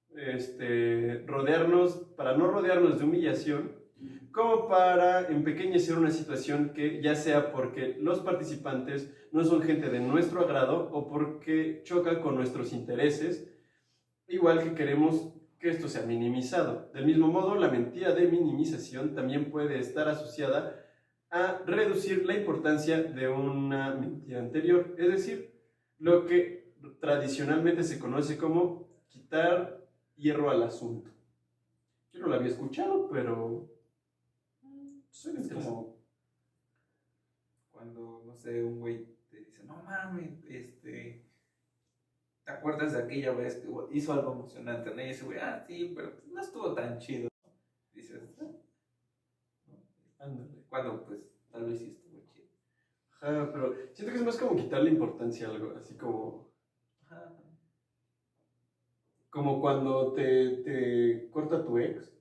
no rodearnos de humillación, como para empequeñecer una situación que ya sea porque los participantes no son gente de nuestro agrado o porque choca con nuestros intereses, igual que queremos que esto sea minimizado. Del mismo modo, la mentira de minimización también puede estar asociada a reducir la importancia de una mentira anterior, es decir, lo que tradicionalmente se conoce como quitar hierro al asunto. Yo no lo había escuchado, pero es como cuando, no sé, un güey te dice, no mames, ¿te acuerdas de aquella vez que hizo algo emocionante? ¿No? Y ese güey, sí, pero no estuvo tan chido. Dices, ándale. Cuando, pues, tal vez sí estuvo chido. Ajá, pero siento que es más como quitarle importancia a algo, así como... Ajá. Como cuando te corta tu ex.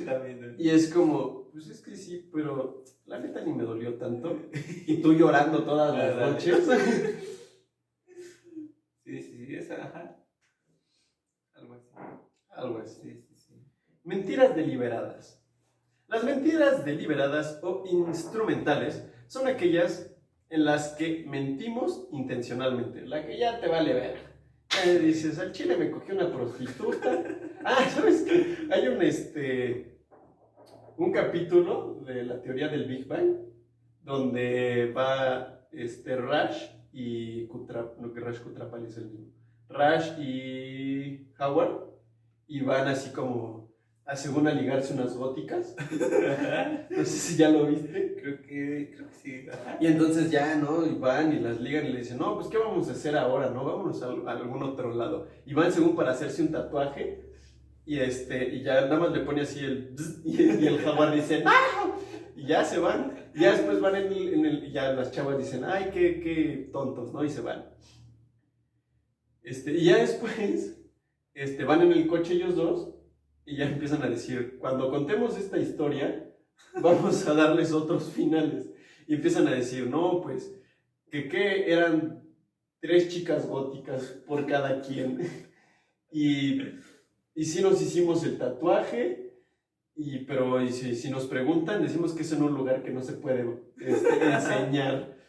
También, ¿no? Y es como, pues es que sí, pero la neta ni me dolió tanto. Y tú llorando todas las noches. Sí, esa, ajá. Algo así. Sí. Mentiras deliberadas. Las mentiras deliberadas o instrumentales son aquellas en las que mentimos intencionalmente, la que ya te vale ver. Dices, al chile me cogí una prostituta. ¿Sabes qué? Hay un capítulo de la teoría del Big Bang donde va Rash y no, que Rash Kutrapali es el mismo. Rash y Howard, y van así como según a ligarse unas góticas. No sé si ya lo viste. Creo que sí. Y entonces ya, ¿no? Y van y las ligan y le dicen, no, pues ¿qué vamos a hacer ahora? ¿No? Vámonos a algún otro lado. Y van según para hacerse un tatuaje. Y ya nada más le pone así el bzz, y el jaguar dice, ¡ah! Y ya se van. Y ya después van y ya las chavas dicen, ay, qué tontos, ¿no? Y se van. Y ya después van en el coche ellos dos. Y ya empiezan a decir, cuando contemos esta historia, vamos a darles otros finales. Y empiezan a decir, no, pues, que eran 3 chicas góticas por cada quien. Y sí nos hicimos el tatuaje, pero si nos preguntan, decimos que es en un lugar que no se puede enseñar.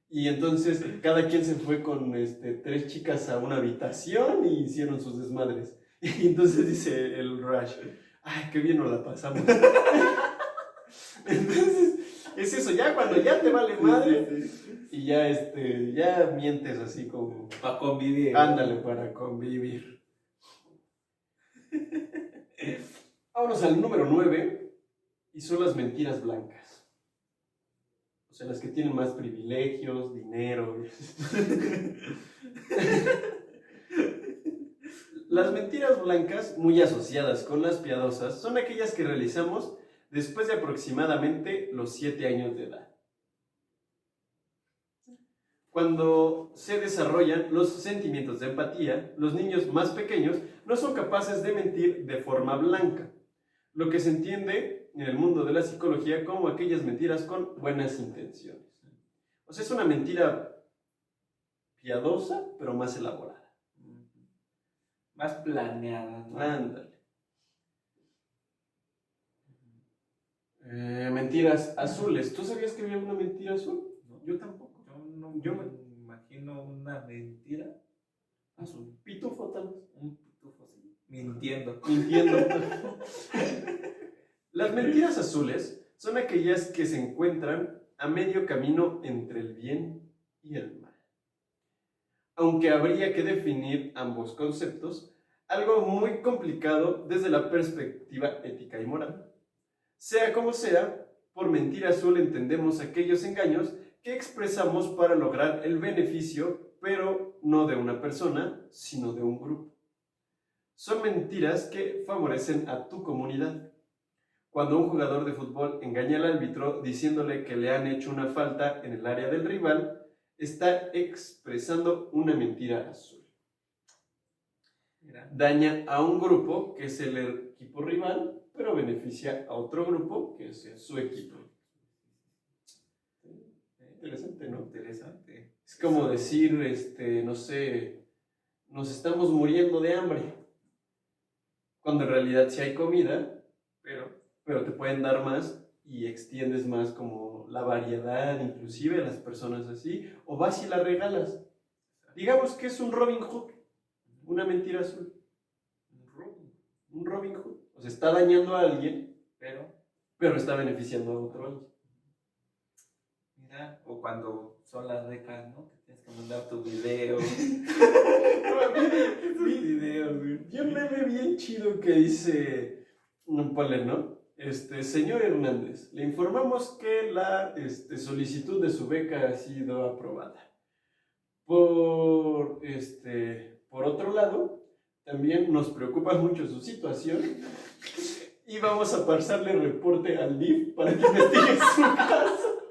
Y entonces cada quien se fue con 3 chicas a una habitación y hicieron sus desmadres. Y entonces dice el Rush, ay, qué bien nos la pasamos. Entonces, es eso, ya cuando ya te vale madre, sí. Y ya mientes así como... Para convivir. Ándale, para convivir. Vámonos al número 9, y son las mentiras blancas. O sea, las que tienen más privilegios, dinero. Las mentiras blancas, muy asociadas con las piadosas, son aquellas que realizamos después de aproximadamente los 7 años de edad. Cuando se desarrollan los sentimientos de empatía, los niños más pequeños no son capaces de mentir de forma blanca, lo que se entiende en el mundo de la psicología como aquellas mentiras con buenas intenciones. O sea, es una mentira piadosa, pero más elaborada. Más planeada, ¿no? Ándale. Mentiras azules. ¿Tú sabías que había una mentira azul? ¿No? Yo tampoco. Yo me imagino una mentira azul. Pitufo, tal vez. Un pitufo así. Mintiendo. Las mentiras azules son aquellas que se encuentran a medio camino entre el bien y el mal. Aunque habría que definir ambos conceptos, algo muy complicado desde la perspectiva ética y moral. Sea como sea, por mentira azul entendemos aquellos engaños que expresamos para lograr el beneficio, pero no de una persona, sino de un grupo. Son mentiras que favorecen a tu comunidad. Cuando un jugador de fútbol engaña al árbitro diciéndole que le han hecho una falta en el área del rival, está expresando una mentira azul. Daña a un grupo, que es el equipo rival, pero beneficia a otro grupo, que es su equipo. Interesante, ¿no? Interesante. Es como decir, no sé, nos estamos muriendo de hambre, cuando en realidad sí hay comida, pero te pueden dar más y extiendes más como la variedad, inclusive a las personas así, o vas y la regalas. Digamos que es un Robin Hood, una mentira azul. Un Robin Hood. O sea, está dañando a alguien, pero está beneficiando a otro alguien. Mira, o cuando son las becas, ¿no? Que tienes que mandar tu video. Vi un meme bien chido que dice, ponle, ¿no? Señor Hernández, le informamos que la solicitud de su beca ha sido aprobada. Por otro lado, también nos preocupa mucho su situación y vamos a pasarle reporte al DIF para que investigue su caso.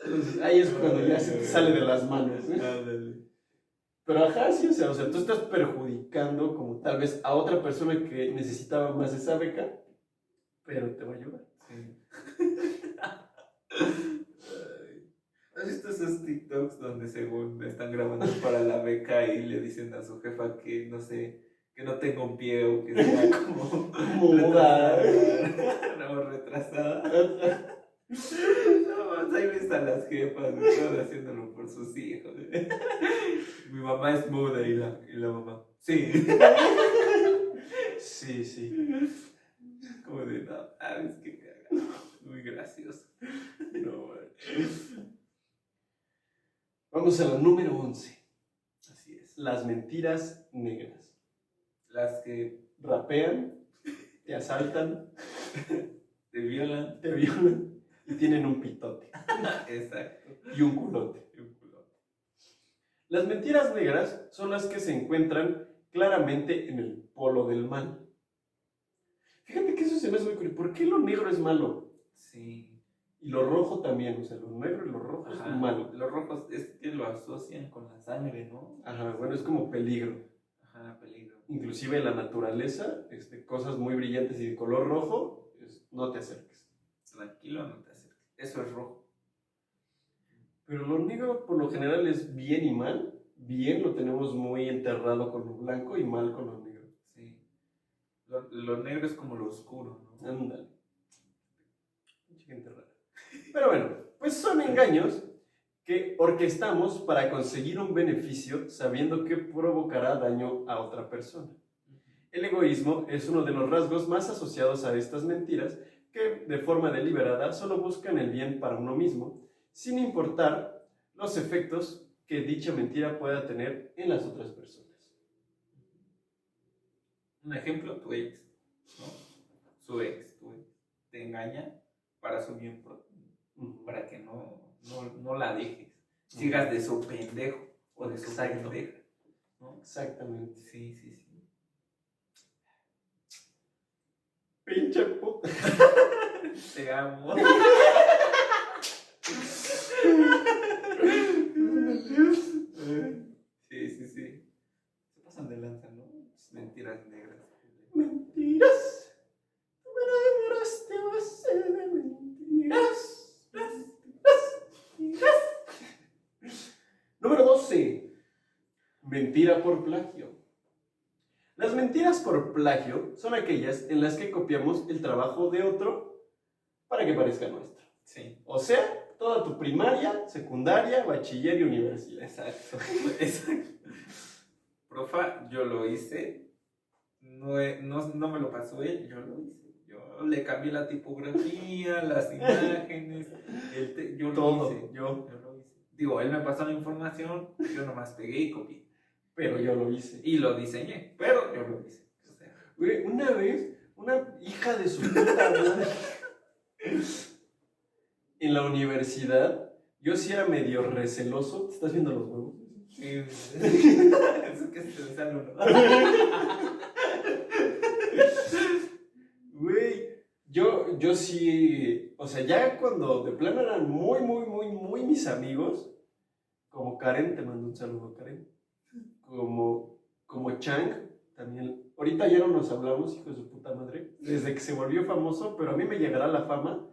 Entonces, ahí es cuando ya se te sale de las manos, ¿eh? Pero ajá, sí, o sea, tú estás perjudicando como tal vez a otra persona que necesitaba más esa beca, pero te va a ayudar. ¿Has visto esos TikToks donde según están grabando para la beca y le dicen a su jefa que, no sé, que no tenga un pie o que sea como muda? No, retrasada. No, ahí ves a las jefas, todas haciéndolo por sus hijos. Mi mamá es muda y la mamá, sí. Sí. Como de, no, es que caga. Muy gracioso. No, vamos a la número 11. Así es. Las mentiras negras. Las que rapean, te asaltan, te violan y tienen un pitote. Exacto. Y un culote. Las mentiras negras son las que se encuentran claramente en el polo del mal. Fíjate que eso se me hace muy curioso. ¿Por qué lo negro es malo? Sí. Y lo rojo también, o sea, lo negro y lo rojo es malo. Los rojos es que lo asocian con la sangre, ¿no? Ajá, bueno, es como peligro. Ajá, peligro. Inclusive en la naturaleza, cosas muy brillantes y de color rojo, no te acerques. Tranquilo, no te acerques. Eso es rojo. Pero lo negro por lo general es bien y mal. Bien lo tenemos muy enterrado con lo blanco y mal con lo negro. Sí. Lo negro es como lo oscuro, ¿no? Ándale. Gente rara. Pero bueno, pues son engaños que orquestamos para conseguir un beneficio sabiendo que provocará daño a otra persona. El egoísmo es uno de los rasgos más asociados a estas mentiras que de forma deliberada solo buscan el bien para uno mismo, sin importar los efectos que dicha mentira pueda tener en las otras personas. Un ejemplo, tu ex, ¿no? Su ex, tu ex, te engaña para su bien propio, para que no no la dejes. Sigas de su pendejo o de su Exacto. pendeja, ¿no? Exactamente. Sí. Pinche puta. Te amo. Sí. Se pasan de lanza, ¿no? Mentiras negras. Mentiras. Tú me enamoraste a base de mentiras. Número 12. Mentira por plagio. Las mentiras por plagio son aquellas en las que copiamos el trabajo de otro para que parezca nuestro. Sí. O sea, toda tu primaria, secundaria, bachiller y universidad. Exacto. Profa, yo lo hice. No me lo pasó él, yo lo hice. Yo le cambié la tipografía, las imágenes, yo Todo, lo hice. yo. Yo lo hice. Digo, él me pasó la información, yo nomás pegué y copié. Pero yo lo hice. Y lo diseñé, pero yo lo hice. O sea, Güey, una vez, una hija de su puta madre en la universidad, yo sí era medio receloso. ¿Te estás viendo los huevos? sí. Eso que se me sale uno. Güey, yo sí, o sea, ya cuando de plano eran muy mis amigos, como Karen, te mando un saludo, Karen, como Chang, también, ahorita ya no nos hablamos, hijo de su puta madre, desde que se volvió famoso, pero a mí me llegará la fama.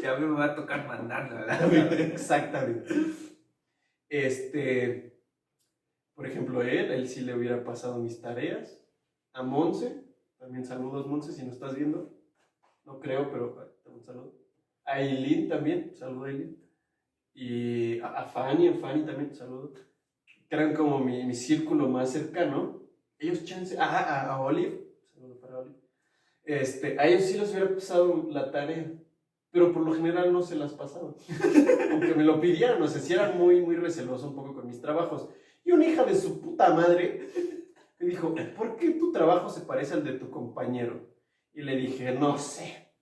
Y a mí me va a tocar mandarla, ¿verdad? Exactamente. Por ejemplo, él sí le hubiera pasado mis tareas. A Monse, también saludos, Monse, si nos estás viendo. No creo, pero un saludo. A Aileen también, saludo a Aileen. Y a Fanny también, saludo. Que eran como mi círculo más cercano. Ellos chance. A Olive, saludo para Olive. A ellos sí les hubiera pasado la tarea, pero por lo general no se las pasaba. Aunque me lo pidieran, o sea, sí eran muy receloso un poco con mis trabajos. Y una hija de su puta madre me dijo, ¿por qué tu trabajo se parece al de tu compañero? Y le dije, no sé,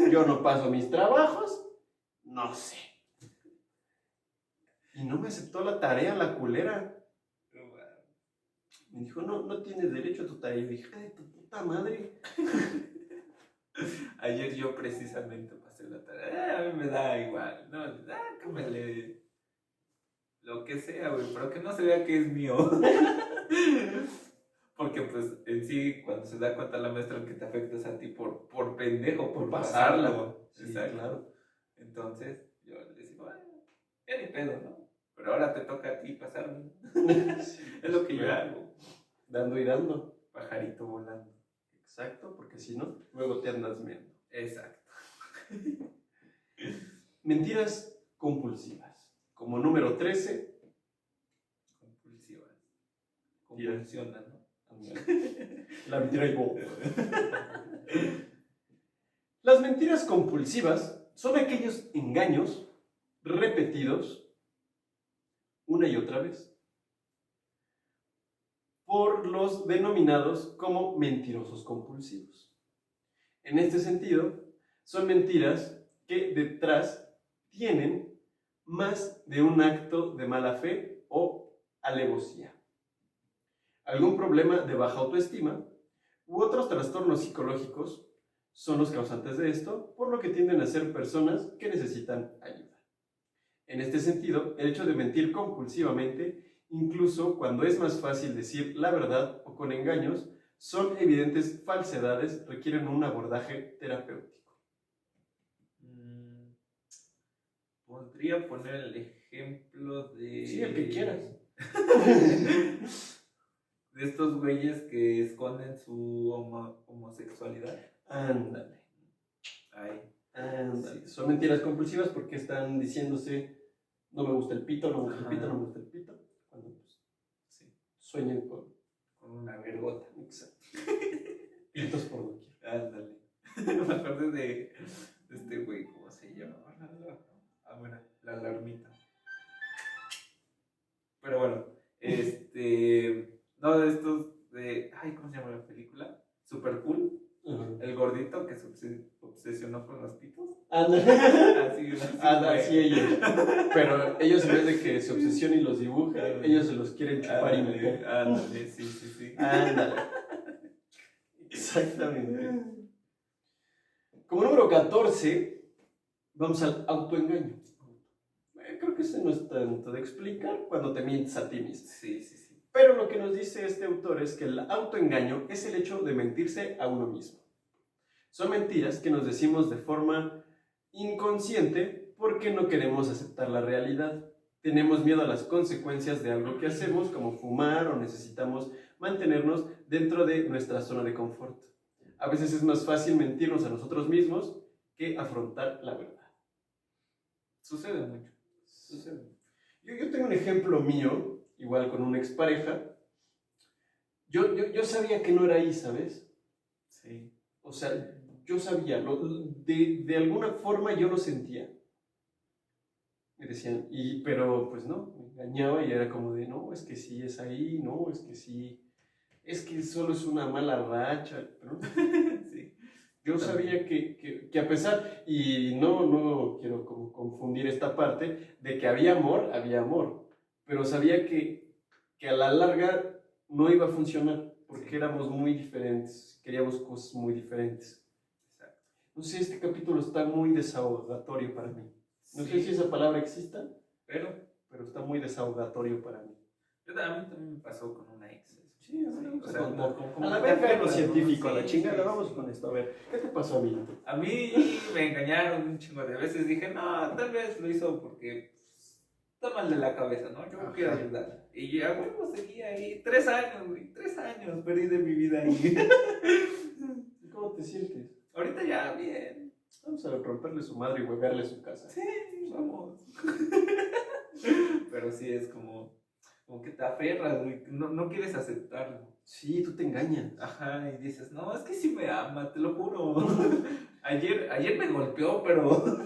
yo no paso mis trabajos, no sé. Y no me aceptó la tarea, la culera. Me dijo, no tienes derecho a tu tarea. Y dije, de tu puta madre. Ayer yo precisamente pasé la tarea. A mí me da igual, ¿no? Cámbiale lo que sea, güey, pero que no se vea que es mío. Porque, pues, en sí, cuando se da cuenta la maestra que te afectas a ti por pendejo, por pasarlo. Sí, exacto. claro. Entonces, yo les digo, ya ni pedo, ¿no? Pero ahora te toca a ti pasarlo. Sí, Es lo que yo hago. Dando y dando. Pajarito volando. Exacto, porque si no, luego te andas meando. Exacto. Mentiras compulsivas. Como número 13. Compulsivas. Convulsionan, ¿no? La mentira y bobo. Las mentiras compulsivas son aquellos engaños repetidos una y otra vez por los denominados como mentirosos compulsivos. En este sentido, son mentiras que detrás tienen más de un acto de mala fe o alevosía, algún problema de baja autoestima u otros trastornos psicológicos son los causantes de esto, por lo que tienden a ser personas que necesitan ayuda. En este sentido, el hecho de mentir compulsivamente, incluso cuando es más fácil decir la verdad o con engaños, son evidentes falsedades, requieren un abordaje terapéutico. Podría poner el ejemplo de... Sí, el que quieras. De estos güeyes que esconden su homosexualidad. Ándale. Ay. Ándale. Son mentiras compulsivas porque están diciéndose no me gusta el pito, no me gusta el pito, no me gusta el pito. Cuando pues, Sí. sueñan con una vergota. Exacto. Pitos por doquier. Ándale. Me acordé de este güey, ¿cómo se llama? Bueno, la alarmita. Pero bueno, no de estos de, ¿cómo se llama la película? Super Cool. El gordito que se obsesionó con los pitos. Ándale. Así Así ellos. Pero ellos en vez de que se obsesionen y los dibujen, ellos se los quieren chupar y meter. Ándale, sí. Ándale. Exactamente. Como número 14, vamos al autoengaño. Creo que ese no es tanto de explicar cuando te mientes a ti mismo. Sí. Pero lo que nos dice este autor es que el autoengaño es el hecho de mentirse a uno mismo. Son mentiras que nos decimos de forma inconsciente porque no queremos aceptar la realidad. Tenemos miedo a las consecuencias de algo que hacemos, como fumar, o necesitamos mantenernos dentro de nuestra zona de confort. A veces es más fácil mentirnos a nosotros mismos que afrontar la verdad. Sucede mucho. Yo tengo un ejemplo mío, igual con una expareja. Yo sabía que no era ahí, ¿sabes? Sí. O sea, yo sabía, de alguna forma yo lo sentía. Me decían, pero pues no, me engañaba y era como de, no, es que sí es ahí, no, es que sí, es que solo es una mala racha, ¿no? Sí. Yo sabía que a pesar, y no quiero como confundir esta parte, de que había amor, pero sabía que a la larga no iba a funcionar, porque éramos muy diferentes, queríamos cosas muy diferentes. Exacto. No sé, este capítulo está muy desahogatorio para mí. No sé si esa palabra exista, pero está muy desahogatorio para mí. A mí también me pasó con una ex. Sí, vamos o sea, a la verga lo científico, a la chingada, vamos con esto. A ver, ¿qué te pasó a mí? A mí me engañaron un chingo de veces. Dije, no, tal vez lo hizo porque está mal de la cabeza, ¿no? Yo quiero ayudar. Y ya, bueno, seguía ahí. 3 años, güey. 3 años perdí de mi vida ahí. ¿Cómo te sientes? Ahorita ya, bien. Vamos a romperle su madre y huevearle su casa. Sí, vamos. Pero sí es como que te aferras, güey. No quieres aceptarlo. Sí, tú te engañas. Ajá, y dices, no, es que sí me ama, te lo juro. ayer me golpeó, pero...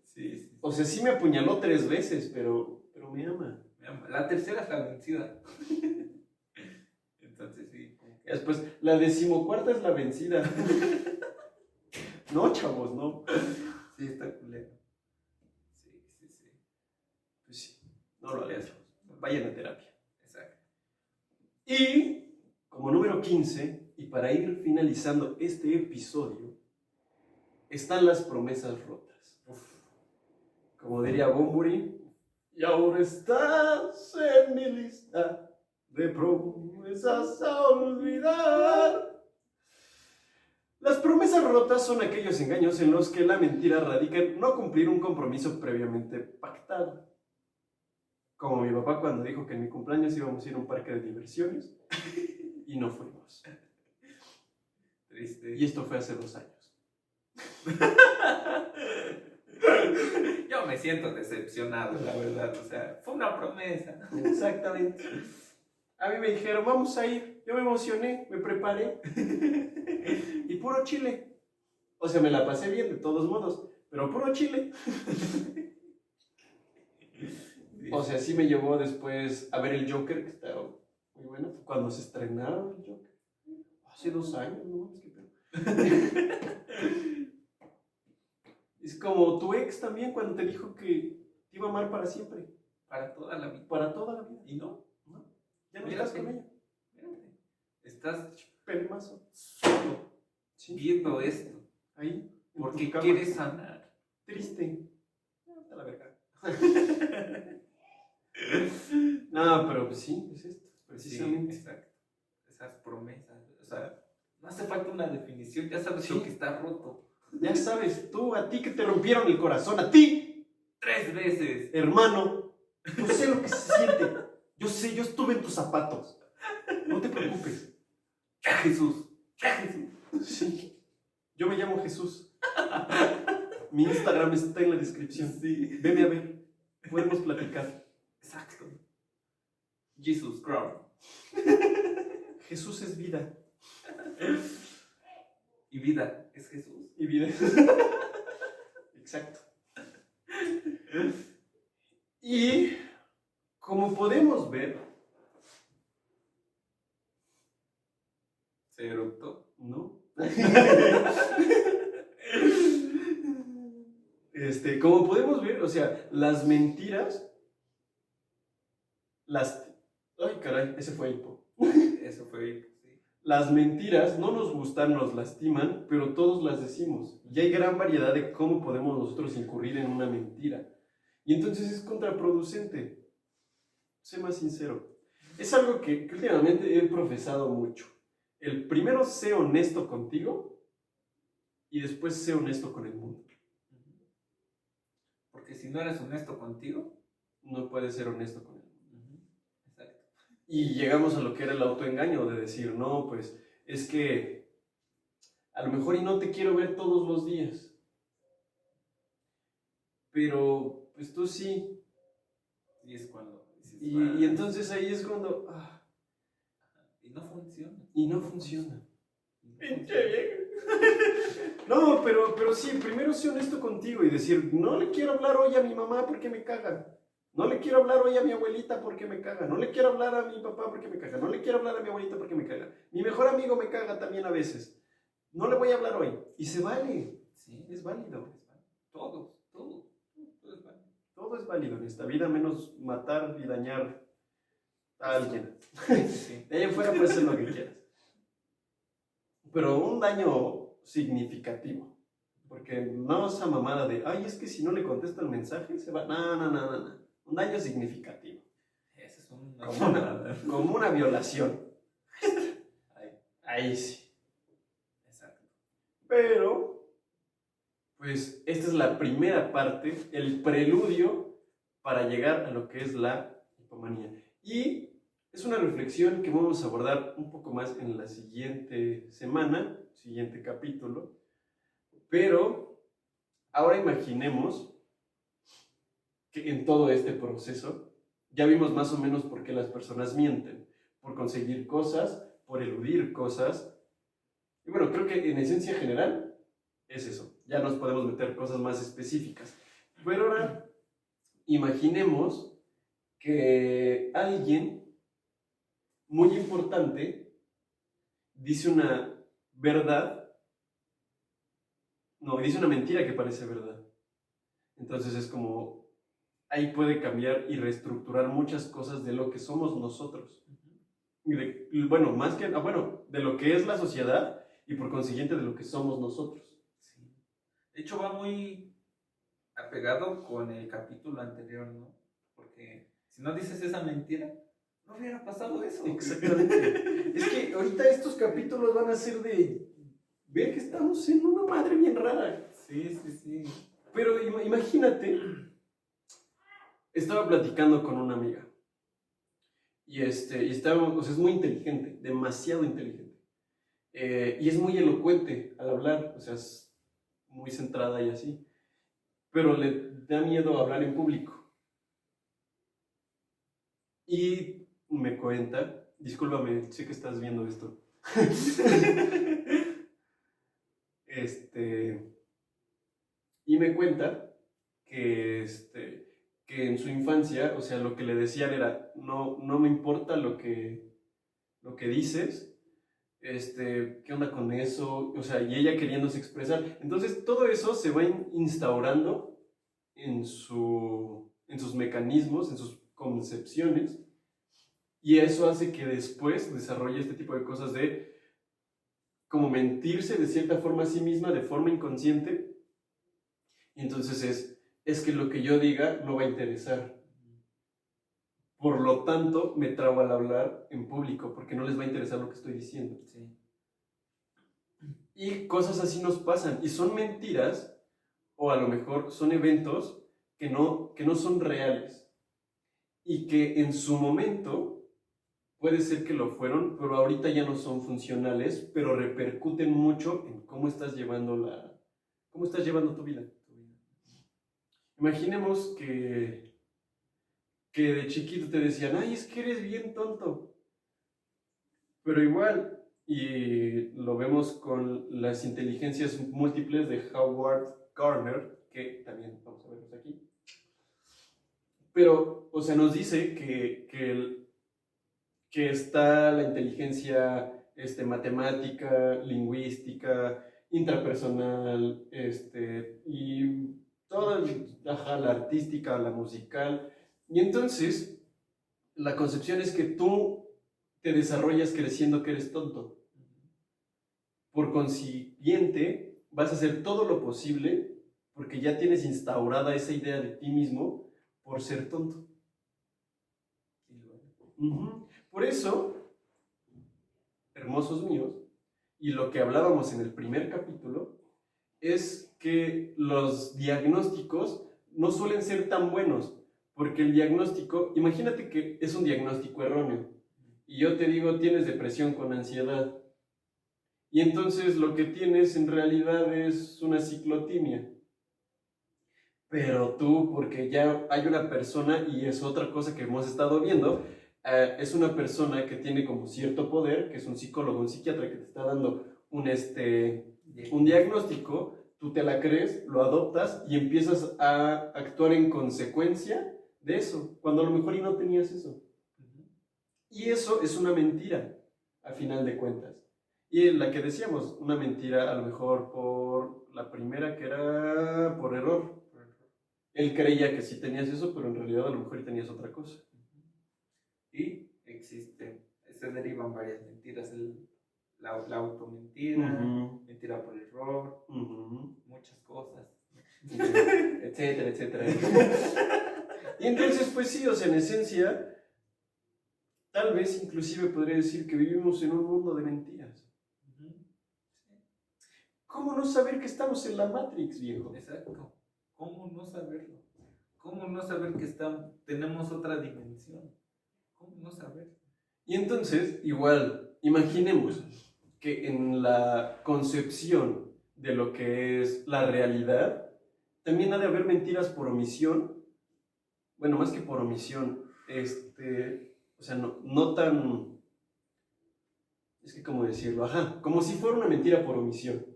sí. O sea, sí me apuñaló 3 veces, pero me ama. Me ama. La tercera es la vencida. Entonces sí. Después, la 14ª es la vencida. No, chavos, no. Sí, está culero. Sí. Pues sí, no lo hagas, chavos. Vayan a terapia. Exacto. Y como número 15, y para ir finalizando este episodio, están las promesas rotas. Como diría Bunbury, y ahora estás en mi lista de promesas a olvidar. Las promesas rotas son aquellos engaños en los que la mentira radica en no cumplir un compromiso previamente pactado. Como mi papá cuando dijo que en mi cumpleaños íbamos a ir a un parque de diversiones y no fuimos. Triste. Y esto fue hace 2 años. Yo me siento decepcionado, la verdad. O sea, fue una promesa. Exactamente. A mí me dijeron, vamos a ir. Yo me emocioné, me preparé. Y puro chile. O sea, me la pasé bien de todos modos, pero puro chile. O sea, sí me llevó después a ver el Joker, que estaba muy bueno. Cuando se estrenaron el Joker. Hace 2 años, ¿no? Es que es como tu ex también cuando te dijo que te iba a amar para siempre. Para toda la vida. Para toda la vida. ¿Y no? Ya no estás con ella. Mírate. Estás Pelmazo. solo Sí. viendo esto. Ahí. Porque quieres sanar. Triste. Hasta la verga. No, pero pues sí, es esto. Precisamente. Sí, exacto. Esas promesas. O sea, no hace falta una definición. Ya sabes Sí. lo que está roto. Ya sabes, a ti que te rompieron el corazón, a ti, 3 veces. hermano, yo sé lo que se siente. Yo sé, yo estuve en tus zapatos. No te preocupes. Ya Jesús. Ya Jesús. Sí. Yo me llamo Jesús. Mi Instagram está en la descripción. Sí. Veme a ver. Podemos platicar. Exacto. Jesus Christ. Jesús es vida. Y vida es Jesús. Y vida. Exacto. Y como podemos ver, ¿Se eructó? ¿no? Como podemos ver, o sea, las mentiras, ay, caray, ese fue hipo. Eso fue hipo, sí. Las mentiras no nos gustan, nos lastiman, pero todos las decimos. Y hay gran variedad de cómo podemos nosotros incurrir en una mentira. Y entonces es contraproducente. Sé más sincero. Es algo que últimamente he profesado mucho. El primero, sé honesto contigo y después sé honesto con el mundo. Porque si no eres honesto contigo, no puedes ser honesto con el mundo. Exacto. Y llegamos a lo que era el autoengaño, de decir, no, pues es que a lo mejor y no te quiero ver todos los días. Pero pues tú sí. Y es cuando... Y entonces ahí es cuando... Y no funciona. Y no funciona. No, pero sí, primero sé honesto contigo y decir, no le quiero hablar hoy a mi mamá porque me caga. No le quiero hablar hoy a mi abuelita porque me caga. No le quiero hablar a mi papá porque me caga. No le quiero hablar a mi abuelita porque me caga. Mi mejor amigo me caga también a veces. No le voy a hablar hoy. Y se vale. Sí, es válido. Todo es válido. Todo es válido en esta vida, menos matar y dañar a alguien. Sí. De ahí en fuera puedes hacer lo que quieras. Pero un daño significativo. Porque no esa mamada de, ay, es que si no le contesto el mensaje, se va. No. Un daño significativo. Esa es como una violación. Ahí sí. Exacto. Pero, pues, esta es la primera parte, el preludio para llegar a lo que es la hipomanía. Y es una reflexión que vamos a abordar un poco más en la siguiente semana, siguiente capítulo. Pero ahora imaginemos que en todo este proceso ya vimos más o menos por qué las personas mienten. Por conseguir cosas, por eludir cosas. Y bueno, creo que en esencia general es eso. Ya nos podemos meter cosas más específicas. Pero ahora imaginemos que alguien muy importante dice una verdad, no, dice una mentira que parece verdad. Entonces es como, ahí puede cambiar y reestructurar muchas cosas de lo que somos nosotros. Y de lo que es la sociedad y por consiguiente de lo que somos nosotros. Sí. De hecho va muy apegado con el capítulo anterior, ¿no? Porque si no dices esa mentira, no hubiera pasado eso. Exactamente. Es que ahorita estos capítulos van a ser de ver que estamos en una madre bien rara. Sí. Pero imagínate, estaba platicando con una amiga. Y estábamos, o sea, es muy inteligente, demasiado inteligente. Y es muy elocuente al hablar, o sea, es muy centrada y así. Pero le da miedo hablar en público. Y me cuenta, discúlpame, sé que estás viendo esto. Y me cuenta que, que en su infancia, o sea, lo que le decían era, no me importa lo que dices, ¿qué onda con eso? O sea, y ella queriéndose expresar. Entonces, todo eso se va instaurando en sus mecanismos, en sus concepciones, y eso hace que después desarrolle este tipo de cosas de como mentirse de cierta forma a sí misma, de forma inconsciente, y entonces es que lo que yo diga no va a interesar. Por lo tanto, me trabo al hablar en público, porque no les va a interesar lo que estoy diciendo. Sí. Y cosas así nos pasan, y son mentiras, o a lo mejor son eventos que no son reales, y que en su momento puede ser que lo fueron, pero ahorita ya no son funcionales, pero repercuten mucho en cómo estás llevando tu vida. Imaginemos que de chiquito te decían, ay, es que eres bien tonto. Pero igual, y lo vemos con las inteligencias múltiples de Howard Gardner, que también vamos a verlos aquí. Pero, o sea, nos dice que está la inteligencia matemática, lingüística, intrapersonal, y toda la artística, la musical. Y entonces, la concepción es que tú te desarrollas creciendo que eres tonto. Por consiguiente, vas a hacer todo lo posible porque ya tienes instaurada esa idea de ti mismo por ser tonto. Por eso, hermosos míos, y lo que hablábamos en el primer capítulo, es que los diagnósticos no suelen ser tan buenos, porque el diagnóstico, imagínate que es un diagnóstico erróneo, y yo te digo, tienes depresión con ansiedad, y entonces lo que tienes en realidad es una ciclotimia. Pero tú, porque ya hay una persona, y es otra cosa que hemos estado viendo, es una persona que tiene como cierto poder, que es un psicólogo, un psiquiatra que te está dando un diagnóstico, tú te la crees, lo adoptas y empiezas a actuar en consecuencia de eso, cuando a lo mejor y no tenías eso. Y eso es una mentira, a final de cuentas. Y la que decíamos, una mentira a lo mejor por la primera que era por error. Él creía que sí tenías eso, pero en realidad a lo mejor tenías otra cosa. Y se derivan varias mentiras, la automentira, mentira por error, muchas cosas, etcétera, etcétera. Y entonces, pues sí, o sea, en esencia, tal vez inclusive podría decir que vivimos en un mundo de mentiras. ¿Cómo no saber que estamos en la Matrix, viejo? Exacto. ¿Cómo no saberlo? ¿Cómo no saber que tenemos otra dimensión? ¿Cómo no saber? Y entonces, igual, imaginemos que en la concepción de lo que es la realidad, también ha de haber mentiras por omisión. Bueno, más que por omisión, o sea, no tan... Es que, ¿cómo decirlo? Como si fuera una mentira por omisión.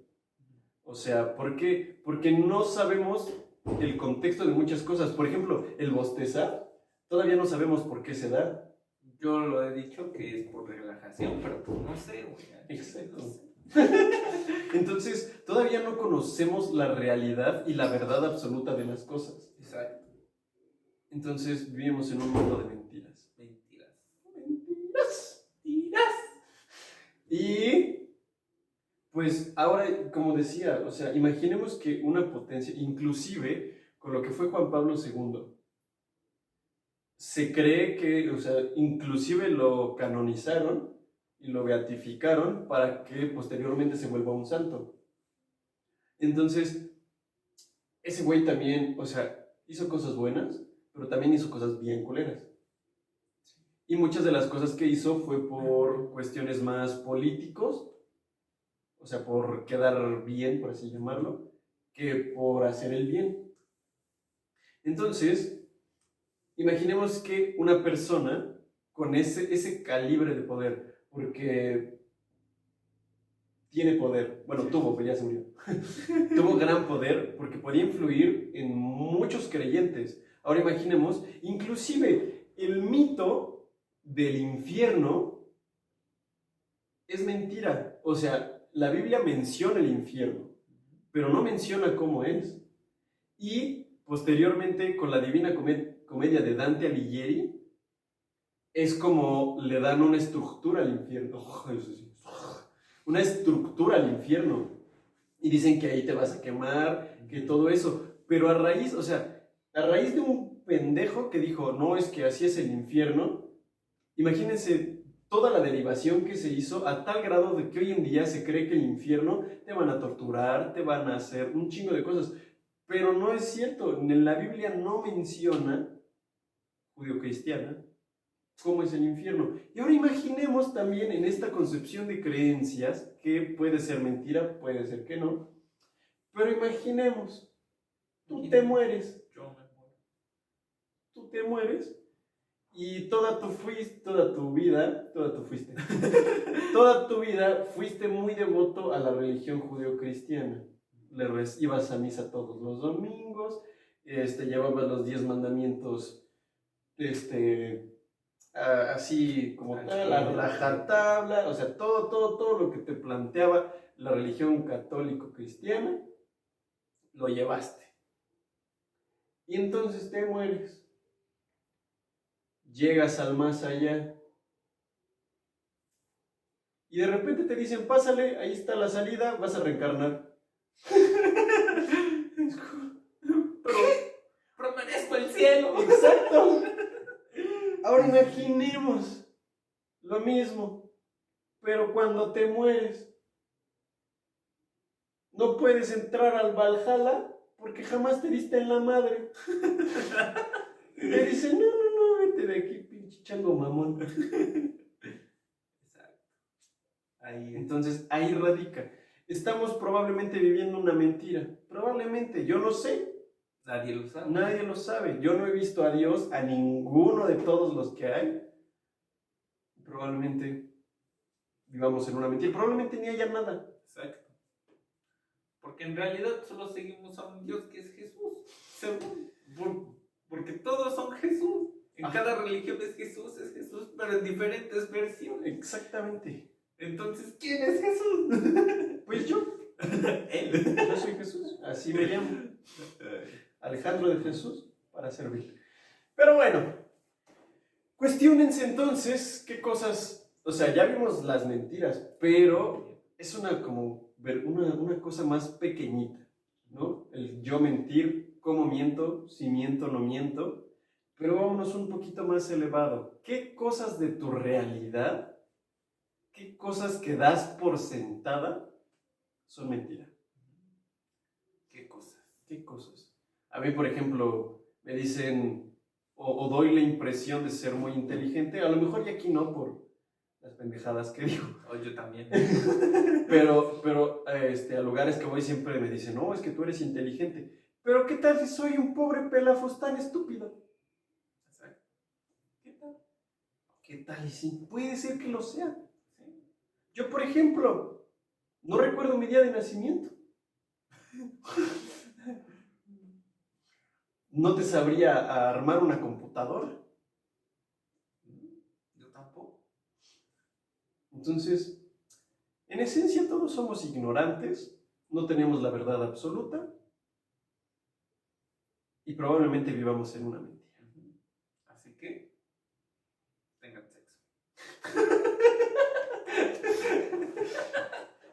O sea, ¿por qué? Porque no sabemos el contexto de muchas cosas. Por ejemplo, el bostezar, todavía no sabemos por qué se da. Yo lo he dicho que es por relajación, pero pues no sé, güey. Exacto. Entonces, todavía no conocemos la realidad y la verdad absoluta de las cosas. Exacto. Entonces, vivimos en un mundo de mentiras. Mentiras. Y, pues, ahora, como decía, o sea, imaginemos que una potencia, inclusive con lo que fue Juan Pablo II, se cree que, o sea, inclusive lo canonizaron y lo beatificaron para que posteriormente se vuelva un santo. Entonces, ese güey también, o sea, hizo cosas buenas, pero también hizo cosas bien culeras. Y muchas de las cosas que hizo fue por cuestiones más políticos, o sea, por quedar bien, por así llamarlo, que por hacer el bien. Entonces, imaginemos que una persona con ese calibre de poder, porque tiene poder, bueno, tuvo, pero ya se murió, tuvo gran poder porque podía influir en muchos creyentes. Ahora imaginemos, inclusive el mito del infierno es mentira. O sea, la Biblia menciona el infierno, pero no menciona cómo es. Y posteriormente, con la Divina Comedia de Dante Alighieri, es como le dan una estructura al infierno. Una estructura al infierno. Y dicen que ahí te vas a quemar, que todo eso. Pero a raíz de un pendejo que dijo, no, es que así es el infierno, imagínense toda la derivación que se hizo a tal grado de que hoy en día se cree que el infierno te van a torturar, te van a hacer un chingo de cosas. Pero no es cierto, en la Biblia no menciona, judio-cristiana, cómo es el infierno. Y ahora imaginemos también en esta concepción de creencias, que puede ser mentira, puede ser que no, pero imaginemos, tú te mueres. Yo me muero. Tú te mueres y toda tu vida fuiste muy devoto a la religión judio-cristiana. Ibas a misa todos los domingos, llevabas los 10 mandamientos, así como tal, a rajatabla, o sea, todo lo que te planteaba la religión católico-cristiana, lo llevaste. Y entonces te mueres. Llegas al más allá. Y de repente te dicen, pásale, ahí está la salida, vas a reencarnar. Pero merezco el cielo. Exacto. Ahora imaginemos lo mismo, pero cuando te mueres, no puedes entrar al Valhalla porque jamás te diste en la madre. Te dicen, no, vete de aquí, pinche chango mamón. Exacto. Ahí. Entonces, ahí radica. Estamos probablemente viviendo una mentira. Probablemente, yo no sé. Nadie lo sabe. Nadie lo sabe. Yo no he visto a Dios, a ninguno de todos los que hay. Probablemente vivamos en una mentira. Probablemente ni haya nada. Exacto. Porque en realidad solo seguimos a un Dios que es Jesús. Porque todos son Jesús. En cada religión es Jesús, pero en diferentes versiones. Exactamente. Entonces, ¿quién es Jesús? Pues yo. Él. Yo soy Jesús. Así me llamo. Alejandro de Jesús para servir. Pero bueno, cuestiónense entonces qué cosas, o sea, ya vimos las mentiras, pero es una cosa más pequeñita, ¿no? El yo mentir, cómo miento, si miento, no miento, pero vámonos un poquito más elevado. ¿Qué cosas de tu realidad, qué cosas que das por sentada son mentira? ¿Qué cosas? ¿Qué cosas? A mí, por ejemplo, me dicen o doy la impresión de ser muy inteligente, a lo mejor y aquí no por las pendejadas que digo. O yo también. pero a lugares que voy siempre me dicen, no, es que tú eres inteligente. Pero ¿qué tal si soy un pobre pelafos tan estúpido? Exacto. ¿Qué tal? ¿Qué tal y sí? Puede ser que lo sea. ¿Sí? Yo, por ejemplo, no recuerdo mi día de nacimiento. ¿No te sabría armar una computadora? Yo tampoco. Entonces, en esencia todos somos ignorantes, no tenemos la verdad absoluta y probablemente vivamos en una mentira. Así que, tengan sexo.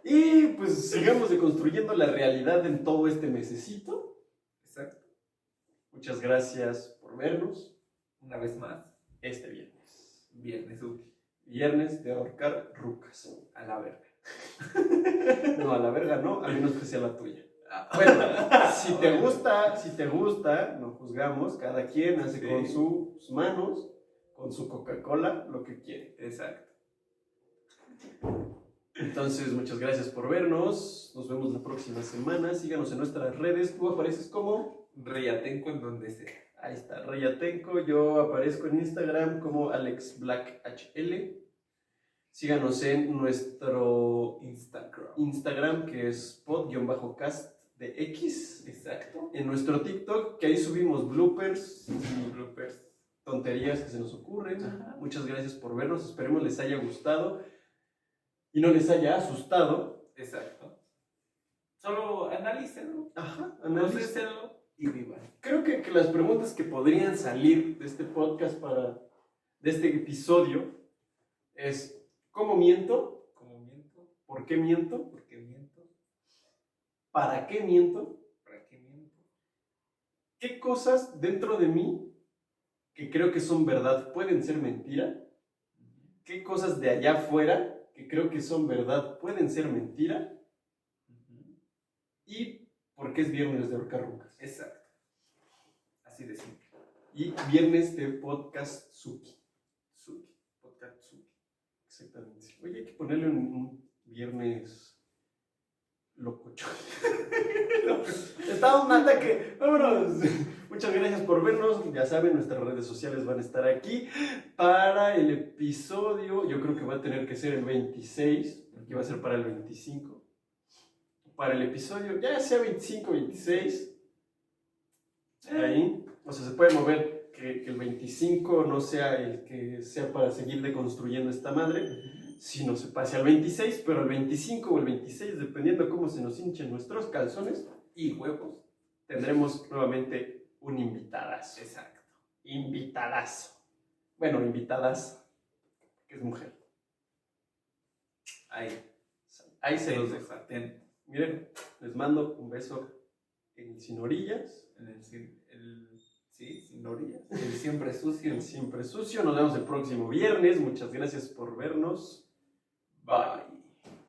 Y pues sigamos deconstruyendo la realidad en todo este mesecito. Exacto. Muchas gracias por vernos. Una vez más, Este viernes. Viernes de ahorcar rucas. A la verga. No, a la verga no, a menos que sea la tuya. Bueno, si te gusta, no juzgamos, cada quien hace Sí. con sus manos, con su Coca-Cola, lo que quiere. Exacto. Entonces, muchas gracias por vernos, nos vemos la próxima semana, síganos en nuestras redes, tú apareces como... Reyatenco en donde sea. Ahí está, Reyatenco, yo aparezco en Instagram como AlexBlackHL. Síganos en nuestro Instagram que es pod-cast de X. Exacto. En nuestro TikTok, que ahí subimos bloopers, tonterías que se nos ocurren. Ajá. Muchas gracias por vernos, esperemos les haya gustado y no les haya asustado. Exacto. Solo analícenlo. Ajá, Analícenlo y vivan. Creo que las preguntas que podrían salir de este podcast de este episodio es ¿cómo miento? ¿Cómo miento? ¿Por qué miento? ¿Por qué miento? ¿Para qué miento? ¿Para qué miento? ¿Qué cosas dentro de mí que creo que son verdad pueden ser mentira? ¿Qué cosas de allá afuera que creo que son verdad pueden ser mentira? ¿Y por qué es viernes de ahorcar rucas? Exacto. Así de simple. Y viernes de podcast Suki. Podcast Suki. Exactamente. Oye, hay que ponerle un viernes locochón. Está un ataque. Vámonos. Muchas gracias por vernos. Ya saben, nuestras redes sociales van a estar aquí para el episodio. Yo creo que va a tener que ser el 26, porque va a ser para el 25. Para el episodio, ya sea 25, 26. Ahí. O sea, se puede mover que el 25 no sea el que sea para seguir deconstruyendo esta madre, sino se pase al 26, pero el 25 o el 26, dependiendo cómo se nos hinchen nuestros calzones Y huevos. tendremos nuevamente un invitadazo. Exacto. Invitadazo. Bueno, invitadas, que es mujer. Ahí se los dejo. Miren, les mando un beso en Sin Orillas. Sí, Sin Orillas. El siempre sucio. El siempre sucio. Nos vemos el próximo viernes. Muchas gracias por vernos.